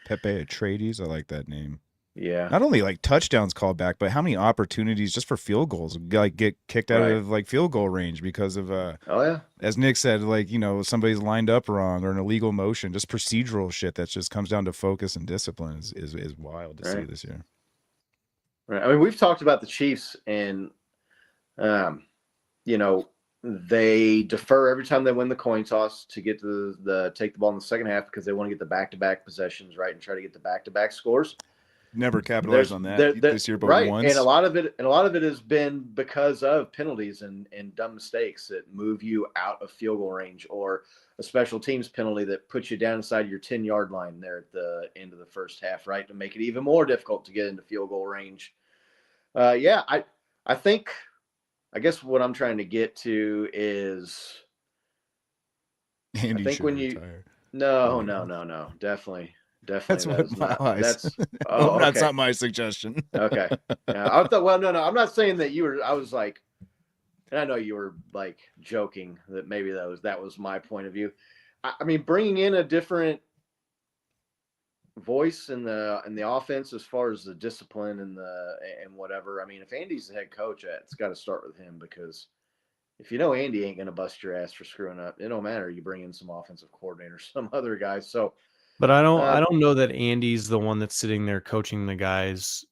Speaker 6: Pepe Atreides, I like that name.
Speaker 7: Yeah.
Speaker 6: Not only like touchdowns called back, but how many opportunities just for field goals like get kicked out of like field goal range because of
Speaker 7: oh yeah,
Speaker 6: as Nick said, like, you know, somebody's lined up wrong or an illegal motion, just procedural shit that just comes down to focus and discipline is wild to see this year.
Speaker 7: Right. I mean, we've talked about the Chiefs and you know, they defer every time they win the coin toss to get to the take the ball in the second half because they want to get the back-to-back possessions, right, and try to get the back-to-back scores.
Speaker 6: Never capitalized on that this year, but once.
Speaker 7: And a lot of it has been because of penalties and dumb mistakes that move you out of field goal range, or a special teams penalty that puts you down inside your 10-yard line there at the end of the first half, right, to make it even more difficult to get into field goal range. I think, I guess what I'm trying to get to is,
Speaker 6: Andy
Speaker 7: I think when
Speaker 6: retire.
Speaker 7: No, definitely.
Speaker 6: That's what my eyes.
Speaker 7: That's
Speaker 6: that's not my suggestion.
Speaker 7: Okay. I thought. Well, no. I'm not saying that you were. I was like, and I know you were like joking that maybe that was my point of view. I mean, bringing in a different voice in the offense as far as the discipline and whatever. I mean, if Andy's the head coach, it's got to start with him, because if you know Andy ain't gonna bust your ass for screwing up, it don't matter. You bring in some offensive coordinator, some other guy. So.
Speaker 8: But I don't know that Andy's the one that's sitting there coaching the guys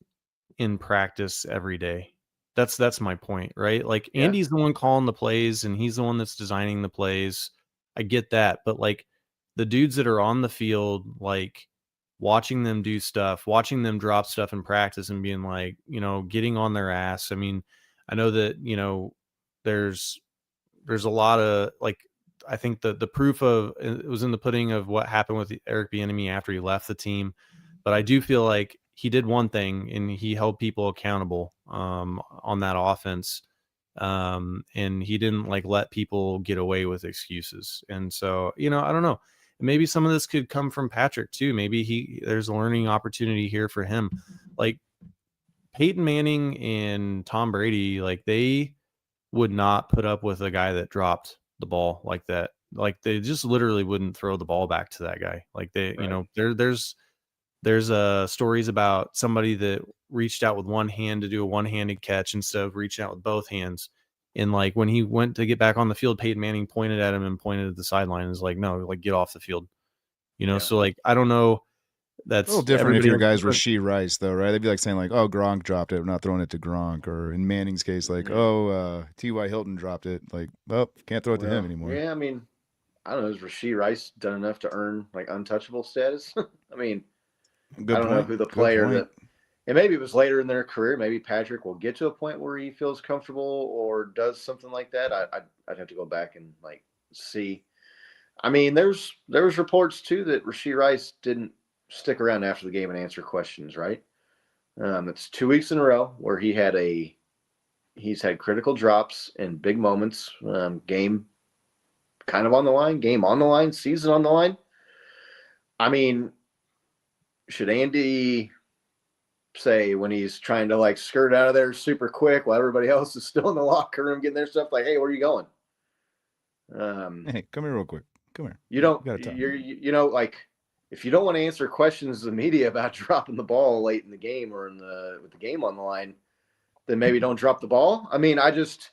Speaker 8: in practice every day. That's my point, right? Like, Andy's the one calling the plays and he's the one that's designing the plays. I get that, but like the dudes that are on the field, like watching them do stuff, watching them drop stuff in practice and being like, you know, getting on their ass. I mean, I know that, you know, there's a lot of like, I think the proof of it was in the pudding of what happened with Eric Bieniemy after he left the team. But I do feel like he did one thing and he held people accountable on that offense. And he didn't like let people get away with excuses. And so, you know, I don't know. Maybe some of this could come from Patrick too. Maybe there's a learning opportunity here for him. Like Peyton Manning and Tom Brady, like they would not put up with a guy that dropped the ball like that. Like they just literally wouldn't throw the ball back to that guy. Like they, you know, there's stories about somebody that reached out with one hand to do a one-handed catch instead of reaching out with both hands. And like when he went to get back on the field, Peyton Manning pointed at him and pointed at the sideline and was like, no, like get off the field. You know, so like I don't know. That's
Speaker 6: a little different if your guy's Rashee Rice, though, right? They'd be like saying, like, oh, Gronk dropped it. We're not throwing it to Gronk. Or in Manning's case, like, T.Y. Hilton dropped it. Like, well, can't throw it to him anymore.
Speaker 7: Yeah, I mean, I don't know. Has Rashee Rice done enough to earn, like, untouchable status? I mean, I don't know who the player that – and maybe it was later in their career. Maybe Patrick will get to a point where he feels comfortable or does something like that. I'd have to go back and, like, see. I mean, there was reports, too, that Rashee Rice didn't stick around after the game and answer questions, right? It's 2 weeks in a row where he's had critical drops in big moments, game kind of on the line, game on the line, season on the line. I mean, should Andy say when he's trying to like skirt out of there super quick while everybody else is still in the locker room getting their stuff, like, hey, where are you going?
Speaker 6: Hey, come here real quick. Come here.
Speaker 7: You know, like, if you don't want to answer questions to the media about dropping the ball late in the game or with the game on the line, then maybe don't drop the ball. I mean, it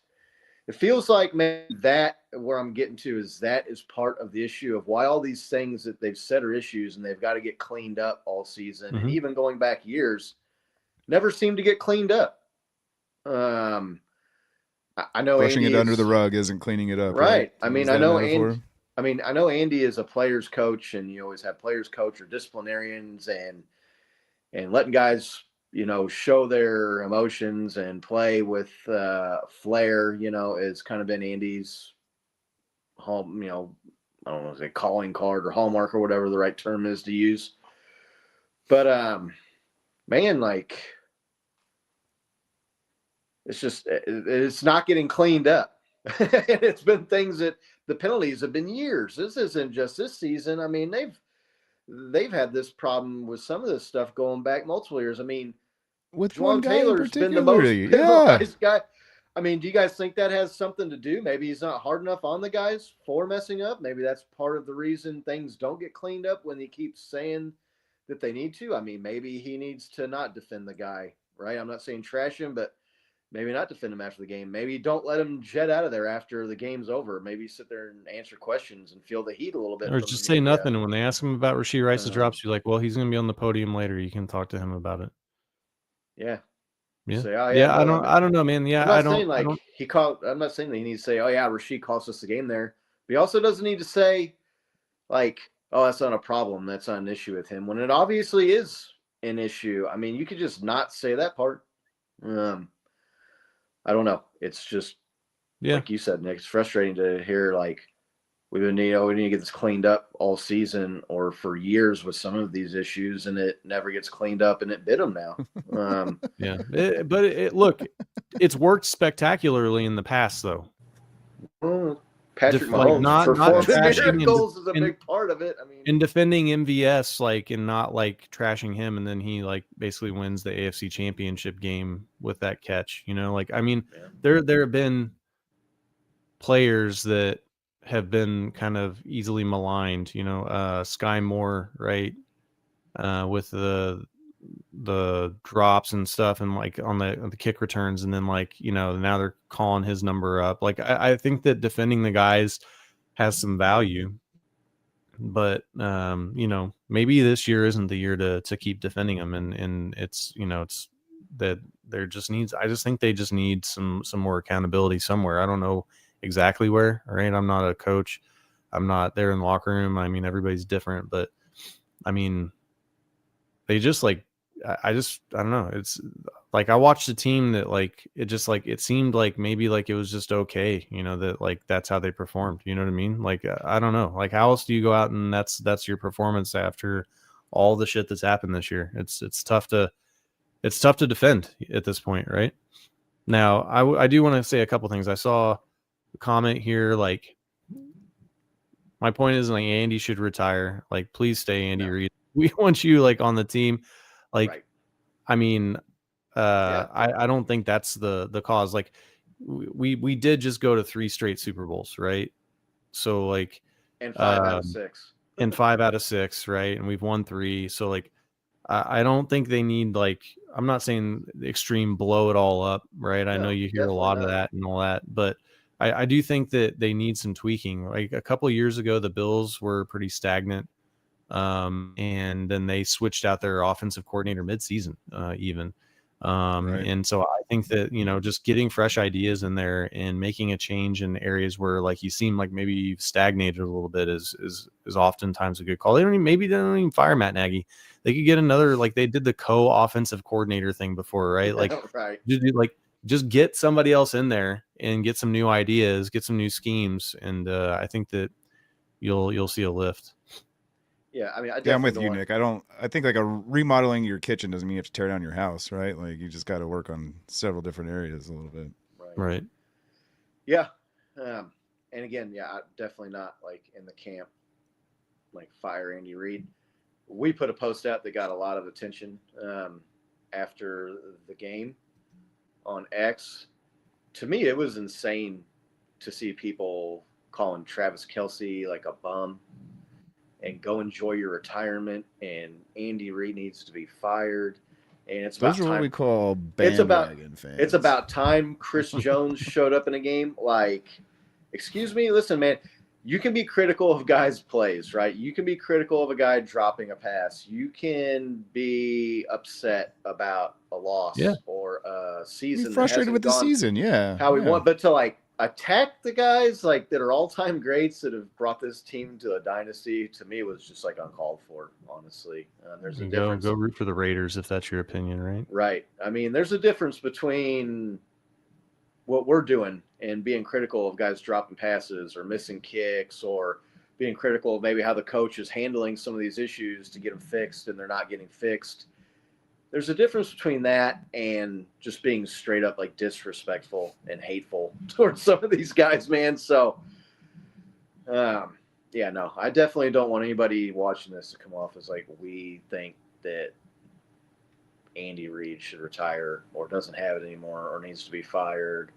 Speaker 7: feels like maybe that where I'm getting to is that is part of the issue of why all these things that they've said are issues and they've got to get cleaned up all season. And even going back years, never seem to get cleaned up. I know
Speaker 6: brushing it under the rug isn't cleaning it up.
Speaker 7: Right. I mean, I know Andy is a player's coach, and you always have players coach or disciplinarians and letting guys, you know, show their emotions and play with flair, you know, has kind of been Andy's you know, I don't know, say calling card or hallmark or whatever the right term is to use. But man, like, it's not getting cleaned up. It's been things that the penalties have been years. This isn't just this season. I mean, they've had this problem with some of this stuff going back multiple years. I mean,
Speaker 6: with
Speaker 7: Juwan
Speaker 6: one guy
Speaker 7: Taylor's been the most penalized guy. I mean, do you guys think that has something to do? Maybe he's not hard enough on the guys for messing up. Maybe that's part of the reason things don't get cleaned up when he keeps saying that they need to. I mean, maybe he needs to not defend the guy, right? I'm not saying trash him, but maybe not defend him after the game. Maybe don't let him jet out of there after the game's over. Maybe sit there and answer questions and feel the heat a little bit.
Speaker 8: Or
Speaker 7: From
Speaker 8: just
Speaker 7: the
Speaker 8: say
Speaker 7: media.
Speaker 8: nothing. And when they ask him about Rashee Rice's drops, you're like, well, he's going to be on the podium later. You can talk to him about it.
Speaker 7: Yeah.
Speaker 8: Yeah.
Speaker 7: Say, oh,
Speaker 8: yeah.
Speaker 7: no,
Speaker 8: I don't know, man. Yeah.
Speaker 7: I'm not saying that he needs to say, oh yeah, Rashee cost us the game there. But he also doesn't need to say like, oh, that's not a problem. That's not an issue with him when it obviously is an issue. I mean, you could just not say that part. I don't know. It's just like you said, Nick, it's frustrating to hear like we need to get this cleaned up all season or for years with some of these issues, and it never gets cleaned up, and it bit them now.
Speaker 8: Look, it's worked spectacularly in the past, though.
Speaker 7: Patrick Mahomes performing miracles is a big part of it. I mean,
Speaker 8: in defending MVS, like, and not like trashing him, and then he like basically wins the AFC Championship game with that catch. You know, like I mean, there have been players that have been kind of easily maligned, you know, Sky Moore, right? With the drops and stuff and like on the kick returns. And then like, you know, now they're calling his number up. Like, I think that defending the guys has some value, but you know, maybe this year isn't the year to keep defending them. And it's, you know, it's that there just needs, I just think they just need some more accountability somewhere. I don't know exactly where, right? I'm not a coach. I'm not there in the locker room. I mean, everybody's different, but I mean, they just like, I don't know. It's like, I watched a team that like, it seemed like maybe like it was just okay. You know, that like, that's how they performed. You know what I mean? Like, I don't know. Like how else do you go out and that's your performance after all the shit that's happened this year? It's tough to defend at this point. Right now, I do want to say a couple things. I saw a comment here. Like, my point is like Andy should retire. Like, please stay, Andy Reid. We want you like on the team. Like, I mean, I don't think that's the cause. Like, we did just go to 3 straight Super Bowls, right? So like,
Speaker 7: and 5 out of 6,
Speaker 8: and 5 out of 6, right? And we've won 3. So like, I don't think they need like, I'm not saying extreme blow it all up, right? I know you hear a lot of that and all that, but I do think that they need some tweaking. Like a couple of years ago, the Bills were pretty stagnant. And then they switched out their offensive coordinator midseason, even. And so I think that, you know, just getting fresh ideas in there and making a change in areas where like you seem like maybe you've stagnated a little bit is oftentimes a good call. They don't even fire Matt Nagy. They could get another, like they did the co-offensive coordinator thing before, right? Like, just get somebody else in there and get some new ideas, get some new schemes. And I think that you'll see a lift.
Speaker 7: Yeah, I mean,
Speaker 6: I'm with you, Nick. I think like remodeling your kitchen doesn't mean you have to tear down your house, right? Like you just got to work on several different areas a little bit.
Speaker 8: Right.
Speaker 7: Yeah. And again, I'm definitely not like in the camp, like fire Andy Reid. We put a post out that got a lot of attention after the game on X. To me, it was insane to see people calling Travis Kelce like a bum. And go enjoy your retirement. And Andy Reid needs to be fired. And it's
Speaker 6: those are what we call bandwagon fans.
Speaker 7: It's about time Chris Jones showed up in a game. Like, excuse me, listen, man. You can be critical of guys' plays, right? You can be critical of a guy dropping a pass. You can be upset about a loss or a season.
Speaker 6: Be frustrated with the season,
Speaker 7: how we want, but to like attack the guys like that are all-time greats that have brought this team to a dynasty, to me was just like uncalled for, honestly. There's a difference.
Speaker 8: Go root for the Raiders if that's your opinion, right?
Speaker 7: Right. I mean, there's a difference between what we're doing and being critical of guys dropping passes or missing kicks, or being critical of maybe how the coach is handling some of these issues to get them fixed and they're not getting fixed. There's a difference between that and just being straight up like disrespectful and hateful towards some of these guys, man. So, I definitely don't want anybody watching this to come off as like we think that Andy Reid should retire or doesn't have it anymore or needs to be fired.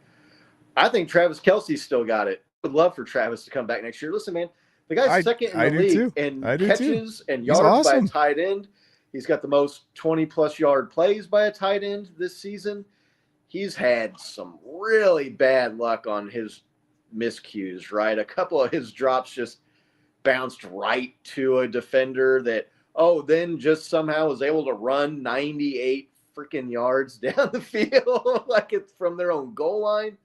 Speaker 7: I think Travis Kelce's still got it. Would love for Travis to come back next year. Listen, man, the guy's second in the league in catches and yards by a tight end. He's got the most 20-plus yard plays by a tight end this season. He's had some really bad luck on his miscues, right? A couple of his drops just bounced right to a defender that, then just somehow was able to run 98 freaking yards down the field like it's from their own goal line.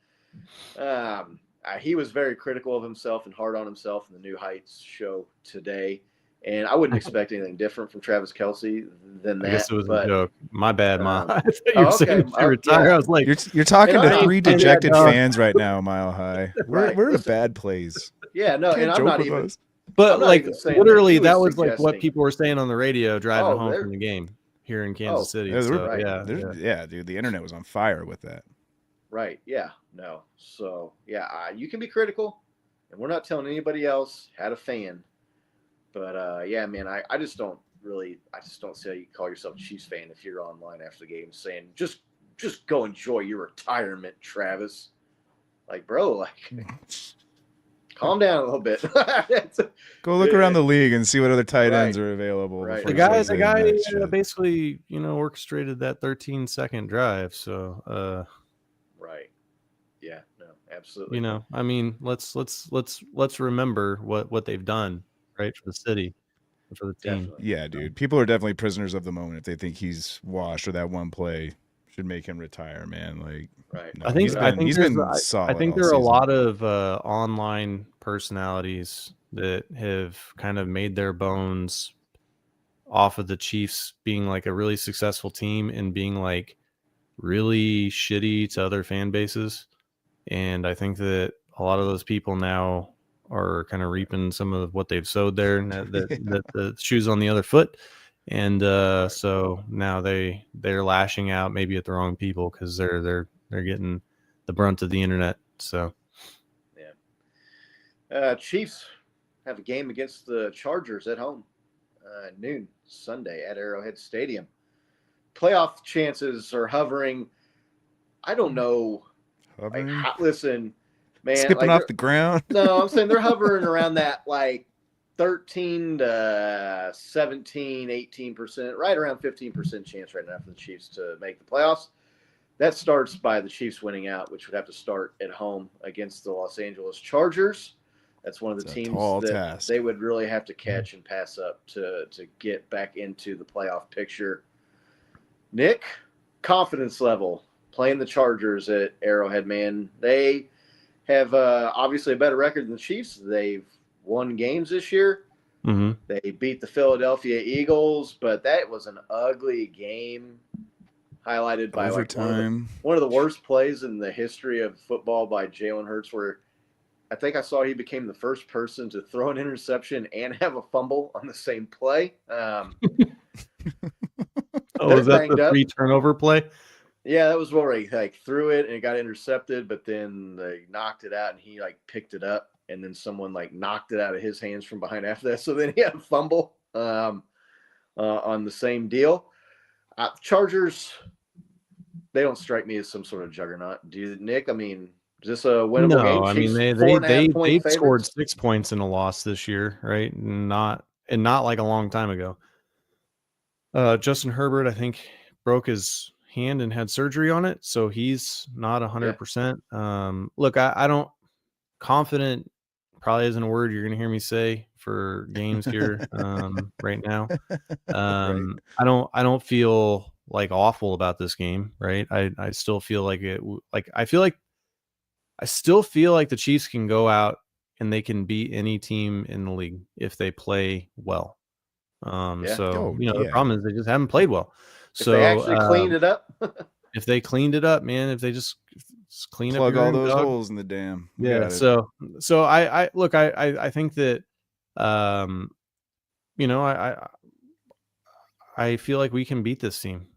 Speaker 7: He was very critical of himself and hard on himself in the New Heights show today. And I wouldn't expect anything different from Travis Kelce than that.
Speaker 8: I guess it was a joke. My bad, Ma. I thought
Speaker 7: you were
Speaker 8: saying to retire. Yeah. I was like,
Speaker 6: you're talking to 3 dejected fans right now, Mile High. We're in a bad place.
Speaker 7: Yeah, no, and I'm not even.
Speaker 8: But like literally, that was like what people were saying on the radio driving home from the game here in Kansas City.
Speaker 6: Yeah, dude, the internet was on fire with that.
Speaker 7: Right. Yeah. No. So you can be critical, and we're not telling anybody else how to fan. But yeah, man, I just don't see how you call yourself a Chiefs fan if you're online after the game saying just go enjoy your retirement, Travis. Like, bro, like calm down a little bit.
Speaker 6: Go look around the league and see what other tight ends are available.
Speaker 7: Right.
Speaker 8: The guy basically, orchestrated that 13-second drive. So,
Speaker 7: right. Yeah. No. Absolutely.
Speaker 8: I mean, let's remember what they've done, right, for the city, for the team.
Speaker 7: Definitely.
Speaker 6: Yeah, dude. People are definitely prisoners of the moment if they think he's washed or that one play should make him retire, man. Like,
Speaker 7: right.
Speaker 6: No,
Speaker 8: I think
Speaker 6: solid.
Speaker 8: I think there are a lot of online personalities that have kind of made their bones off of the Chiefs being like a really successful team and being like really shitty to other fan bases. And I think that a lot of those people now are kind of reaping some of what they've sowed there, and that the shoes on the other foot. And so now they're lashing out maybe at the wrong people because they're getting the brunt of the internet. So
Speaker 7: yeah. Chiefs have a game against the Chargers at home, noon Sunday at Arrowhead Stadium. Playoff chances are hovering. I don't know. Listen, man,
Speaker 6: skipping off the ground.
Speaker 7: No, I'm saying they're hovering around that like 13 to 17, 18%, right around 15% chance right now for the Chiefs to make the playoffs. That starts by the Chiefs winning out, which would have to start at home against the Los Angeles Chargers. That's one of the teams that they would really have to catch and pass up to get back into the playoff picture. Nick, confidence level playing the Chargers at Arrowhead, man. They have obviously a better record than the Chiefs. They've won games this year.
Speaker 8: Mm-hmm.
Speaker 7: They beat the Philadelphia Eagles, but that was an ugly game highlighted by
Speaker 6: overtime.
Speaker 7: Like one of the worst plays in the history of football by Jalen Hurts, where I think I saw he became the first person to throw an interception and have a fumble on the same play.
Speaker 8: Was that the 3 turnover play?
Speaker 7: Yeah, that was where he threw it and it got intercepted, but then they knocked it out and he picked it up, and then someone knocked it out of his hands from behind after that. So then he had a fumble on the same deal. Chargers, they don't strike me as some sort of juggernaut. Do you, Nick? I mean, is this a winnable game?
Speaker 8: No, I mean they scored 6 points in a loss this year, right? Not like a long time ago. Justin Herbert, I think, broke his hand and had surgery on it, so he's not 100%. Look, I don't confident probably isn't a word you're gonna hear me say for games here right now. Right. I don't feel awful about this game, right? I still feel like I still feel like the Chiefs can go out and they can beat any team in the league if they play well. The problem is they just haven't played well. So
Speaker 7: they actually cleaned it up.
Speaker 8: If they cleaned it up, man, if they just clean
Speaker 6: plug
Speaker 8: up
Speaker 6: all those holes in the dam.
Speaker 8: Yeah. So I look, I think that, I feel like we can beat this team.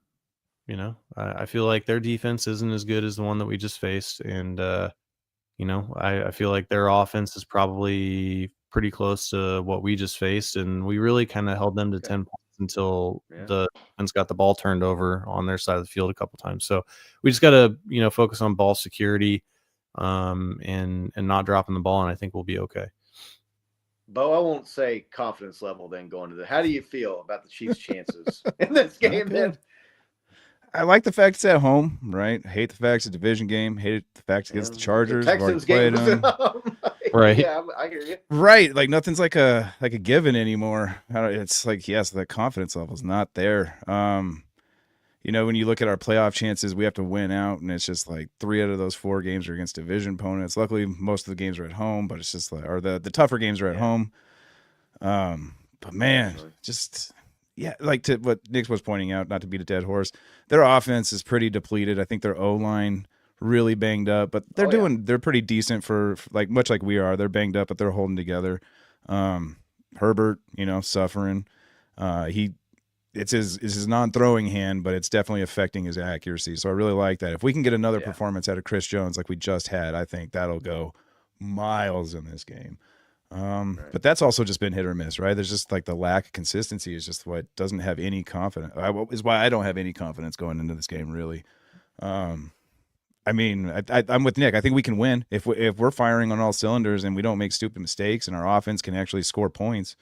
Speaker 8: I feel like their defense isn't as good as the one that we just faced. And, I feel like their offense is probably pretty close to what we just faced. And we really kind of held them to 10 points until the defense got the ball turned over on their side of the field a couple times. So we just got to, focus on ball security. and not dropping the ball, and I think we'll be okay.
Speaker 7: Bo, I won't say confidence level then going to how do you feel about the Chiefs' chances in this game? Then?
Speaker 6: I like the fact it's at home, right? I hate the fact it's a division game. Hate the fact it's against the Chargers.
Speaker 7: The Texans game.
Speaker 8: Right.
Speaker 7: Yeah, I hear you.
Speaker 6: Right. Like nothing's like a given anymore. It's like, yes, the confidence level's not there. When you look at our playoff chances, we have to win out, and it's just like 3 out of those 4 games are against division opponents. Luckily, most of the games are at home, but it's just like, or the tougher games are at home. But man, just like to what Nick was pointing out, not to beat a dead horse, their offense is pretty depleted. I think their O-line really banged up, but they're pretty decent for like much like we are. They're banged up, but they're holding together. Herbert, suffering. It's his non-throwing hand, but it's definitely affecting his accuracy. So I really like that. If we can get another performance out of Chris Jones like we just had, I think that'll go miles in this game. But that's also just been hit or miss, right? There's just like the lack of consistency is just what doesn't have any confidence. Is why I don't have any confidence going into this game, really. I'm with Nick. I think we can win if we're firing on all cylinders and we don't make stupid mistakes and our offense can actually score points.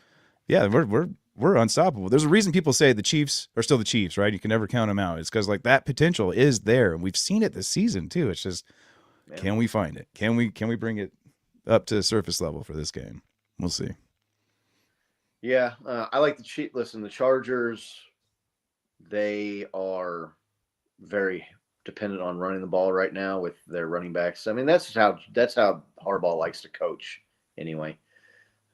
Speaker 6: Yeah, we're unstoppable. There's a reason people say the Chiefs are still the Chiefs, right? You can never count them out. It's because like that potential is there, and we've seen it this season too. It's just, can we find it? Can we bring it up to surface level for this game? We'll see.
Speaker 7: Yeah, I like the Chiefs. Listen, the Chargers, they are very dependent on running the ball right now with their running backs. I mean, that's how Harbaugh likes to coach anyway.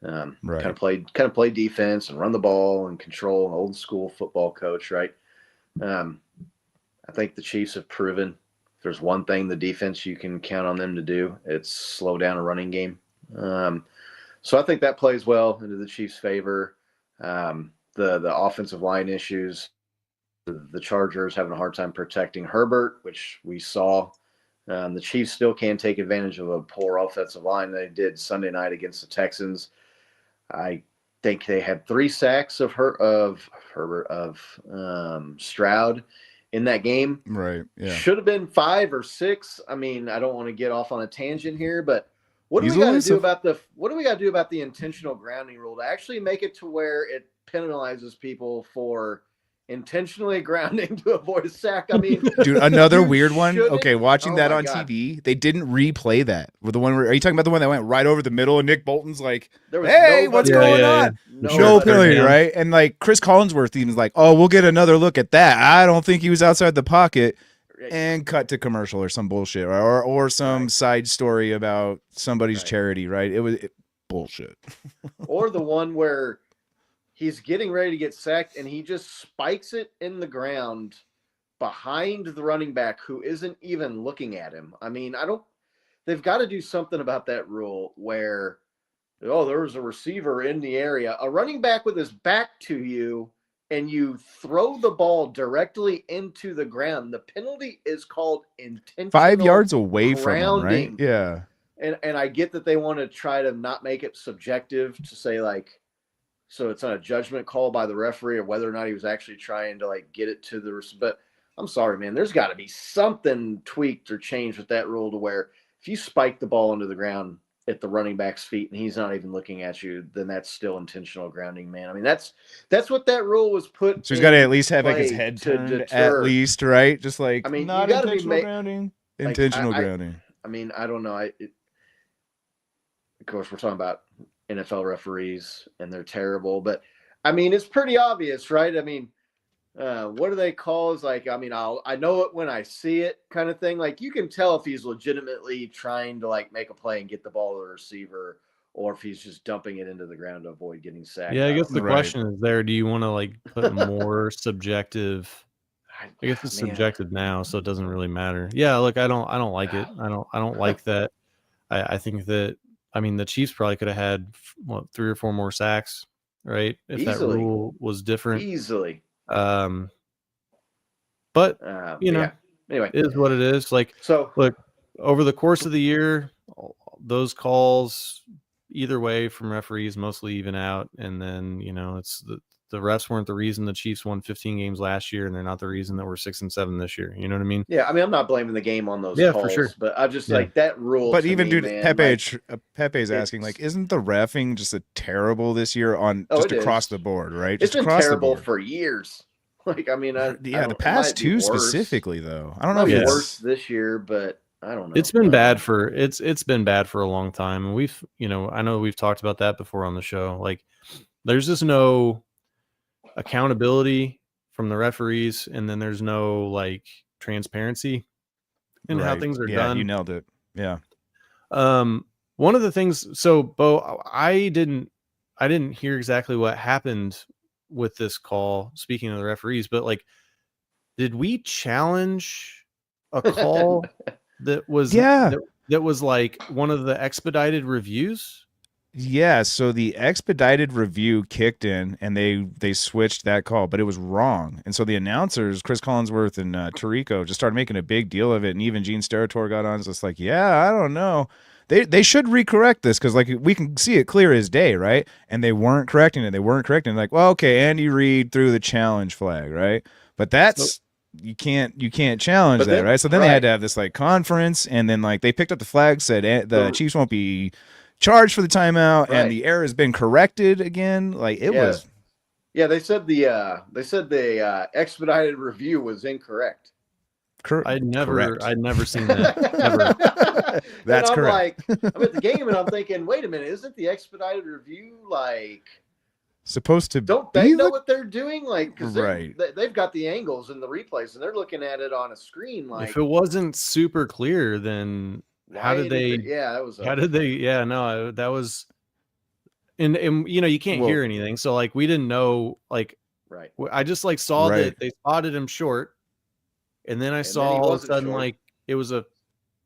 Speaker 6: Right.
Speaker 7: Kind of play defense and run the ball and control, an old school football coach, right? I think the Chiefs have proven if there's one thing the defense you can count on them to do, it's slow down a running game. So I think that plays well into the Chiefs' favor. The offensive line issues, the Chargers having a hard time protecting Herbert, which we saw. The Chiefs still can take advantage of a poor offensive line. They did Sunday night against the Texans. I think they had 3 sacks of Stroud in that game.
Speaker 6: Right. Yeah.
Speaker 7: Should have been 5 or 6. I mean, I don't want to get off on a tangent here, but what do we got to do about the intentional grounding rule to actually make it to where it penalizes people for intentionally grounding to avoid a sack? I mean,
Speaker 6: dude, another weird one. Okay, watching that on TV, they didn't replay that. With the one are you talking about the one that went right over the middle and Nick Bolton's like, "Hey, what's going on?" No play, right? And like Chris Collinsworth even like, "Oh, we'll get another look at that." I don't think he was outside the pocket. And cut to commercial or some bullshit, or some side story about somebody's charity, right? It was bullshit.
Speaker 7: Or the one where he's getting ready to get sacked and he just spikes it in the ground behind the running back who isn't even looking at him. I mean, they've got to do something about that rule where, there's a receiver in the area, a running back with his back to you, and you throw the ball directly into the ground. The penalty is called intentional
Speaker 6: 5 yards away
Speaker 7: grounding.
Speaker 6: From him, right? Yeah.
Speaker 7: And I get that they want to try to not make it subjective to say like, so it's not a judgment call by the referee or whether or not he was actually trying to like get it to but I'm sorry, man, there's got to be something tweaked or changed with that rule to where if you spike the ball into the ground at the running back's feet and he's not even looking at you, then that's still intentional grounding, man. I mean, that's what that rule was put.
Speaker 6: So he's got to at least have like his head turned at least, right? Just like,
Speaker 7: I mean,
Speaker 6: not
Speaker 7: you gotta
Speaker 6: intentional grounding. Intentional grounding.
Speaker 7: I mean, I don't know. Of course, we're talking about NFL referees and they're terrible, but I mean, it's pretty obvious, right? I mean, what do they call? Is like, I mean, I know it when I see it, kind of thing. Like you can tell if he's legitimately trying to like make a play and get the ball to the receiver, or if he's just dumping it into the ground to avoid getting sacked.
Speaker 8: Yeah, I guess the question is there: do you want to like put more subjective? I guess it's subjective now, so it doesn't really matter. Yeah, look, I don't like it. I don't like that. I think that the Chiefs probably could have had 3 or 4 more sacks, right? If that rule was different,
Speaker 7: easily.
Speaker 8: But
Speaker 7: anyway,
Speaker 8: it is what it is. Like, so look, over the course of the year, those calls either way from referees mostly even out, and then it's the refs weren't the reason the Chiefs won 15 games last year, and they're not the reason that we're 6-7 this year. You know what I mean?
Speaker 7: Yeah, I mean, I'm not blaming the game on those
Speaker 8: Yeah,
Speaker 7: calls,
Speaker 8: for sure.
Speaker 7: but I just like that rule.
Speaker 6: But
Speaker 7: to
Speaker 6: even
Speaker 7: me,
Speaker 6: dude,
Speaker 7: man,
Speaker 6: Pepe's asking, like, isn't the reffing just a terrible this year on just across the board, right?
Speaker 7: It's
Speaker 6: Just
Speaker 7: been
Speaker 6: across
Speaker 7: terrible
Speaker 6: the board
Speaker 7: for years. Like, I mean,
Speaker 6: the past two specifically, though. I don't know if
Speaker 7: it's
Speaker 6: it's
Speaker 7: worse this year, but I don't know.
Speaker 8: It's been bad for it's been bad for a long time, and we've I know we've talked about that before on the show. Like, there's just no accountability from the referees, and then there's no like transparency in how things are done.
Speaker 6: You nailed it. Yeah.
Speaker 8: One of the things, so Bo, I didn't hear exactly what happened with this call. Speaking of the referees, but like, did we challenge a call that was that was like one of the expedited reviews?
Speaker 6: Yeah, so the expedited review kicked in, and they switched that call, but it was wrong. And so the announcers, Chris Collinsworth and Tirico, just started making a big deal of it, and even Gene Steratore got on. It's like, yeah, I don't know. They should recorrect this because like we can see it clear as day, right? And they weren't correcting it. Like, well, okay, Andy Reid threw the challenge flag, right? But that's you can't challenge that, right? So then they had to have this like conference, and then like they picked up the flag, said the Chiefs won't be charged for the timeout, and the error has been corrected again. Like it was.
Speaker 7: Yeah, they said the expedited review was incorrect.
Speaker 8: I'd never seen that. Never.
Speaker 6: That's
Speaker 7: correct. Like, I'm at the game and I'm thinking, wait a minute, isn't the expedited review like
Speaker 6: supposed to?
Speaker 7: Don't they know what they're doing? Like, because they've got the angles and the replays, and they're looking at it on a screen. Like,
Speaker 8: if it wasn't super clear, then how did they?
Speaker 7: That was.
Speaker 8: How did they? Yeah, no, that was. And you can't hear anything, so like we didn't know. Like, I just like saw that they spotted him short, and then I saw all of a sudden like it was a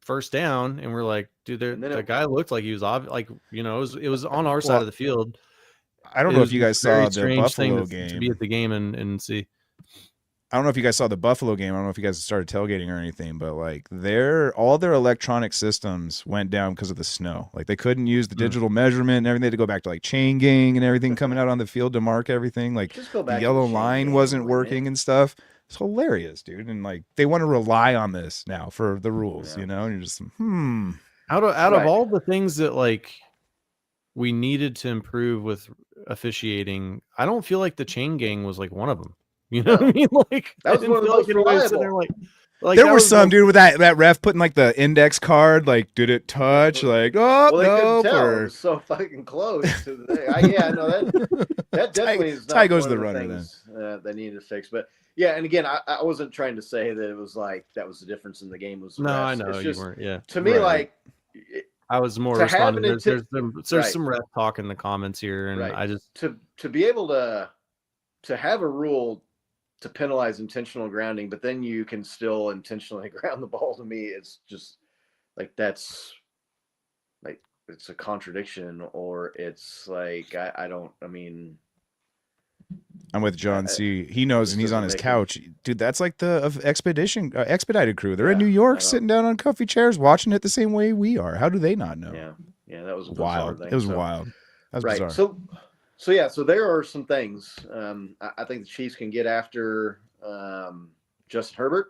Speaker 8: first down, and we're like, dude, the guy looked like he was like it was on our side of the field.
Speaker 6: I don't know if you guys saw the Buffalo game.
Speaker 8: To be at the game and see.
Speaker 6: I don't know if you guys saw the Buffalo game. I don't know if you guys started tailgating or anything, but like all their electronic systems went down because of the snow. Like they couldn't use the digital measurement and everything. They had to go back to like chain gang and everything coming out on the field to mark everything. Like the yellow line wasn't working and stuff. It's hilarious, dude. And like they want to rely on this now for the rules, and you're just
Speaker 8: Out of all the things that like we needed to improve with officiating, I don't feel like the chain gang was like one of them. You know what I mean? Like
Speaker 7: that was one of the most reliable.
Speaker 8: Like
Speaker 6: there were some dude with that ref putting like the index card, like did it touch? Like
Speaker 7: they couldn't tell. It was so fucking close to the that definitely is not
Speaker 6: Ty goes
Speaker 7: one
Speaker 6: to the
Speaker 7: of
Speaker 6: runner
Speaker 7: things, they needed to fix. But yeah, and again, I wasn't trying to say that it was like that was the difference in the game. Was
Speaker 8: no,
Speaker 7: refs.
Speaker 8: I know
Speaker 7: it's
Speaker 8: you
Speaker 7: just,
Speaker 8: weren't. Yeah,
Speaker 7: to me, like
Speaker 8: I was more responding. There's some ref talk in the comments here, and I just
Speaker 7: to be able to have a rule to penalize intentional grounding, but then you can still intentionally ground the ball. To me, it's just like that's like it's a contradiction, or it's like
Speaker 6: I'm with John C. He knows, and he's on his couch, dude. That's like the expedited crew. They're in New York, sitting down on comfy chairs, watching it the same way we are. How do they not know?
Speaker 7: Yeah, that was a
Speaker 6: wild.
Speaker 7: Thing.
Speaker 6: It was wild. That was
Speaker 7: bizarre. So there are some things I think the Chiefs can get after Justin Herbert.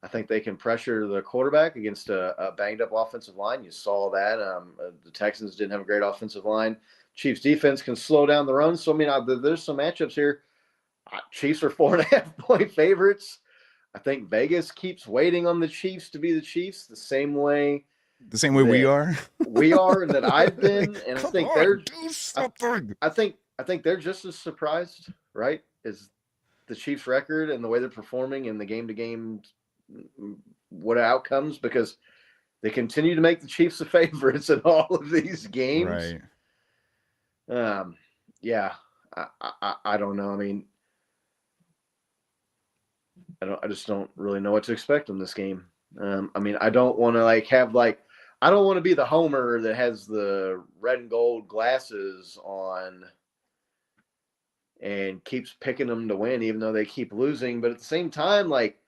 Speaker 7: I think they can pressure the quarterback against a banged up offensive line. You saw that. The Texans didn't have a great offensive line. Chiefs defense can slow down the run. So, I mean, there's some matchups here. Chiefs are 4.5-point favorites. I think Vegas keeps waiting on the Chiefs to be the Chiefs the same way
Speaker 6: we are.
Speaker 7: We are, and that I've been, and I think they're
Speaker 6: do something.
Speaker 7: I think they're just as surprised, right, as the Chiefs' record and the way they're performing in the game-to-game what outcomes, because they continue to make the Chiefs the favorites in all of these games.
Speaker 6: Right.
Speaker 7: Yeah. I don't know. I mean, I just don't really know what to expect in this game. I mean, I don't want to I don't want to be the homer that has the red and gold glasses on and keeps picking them to win, even though they keep losing. But at the same time, like,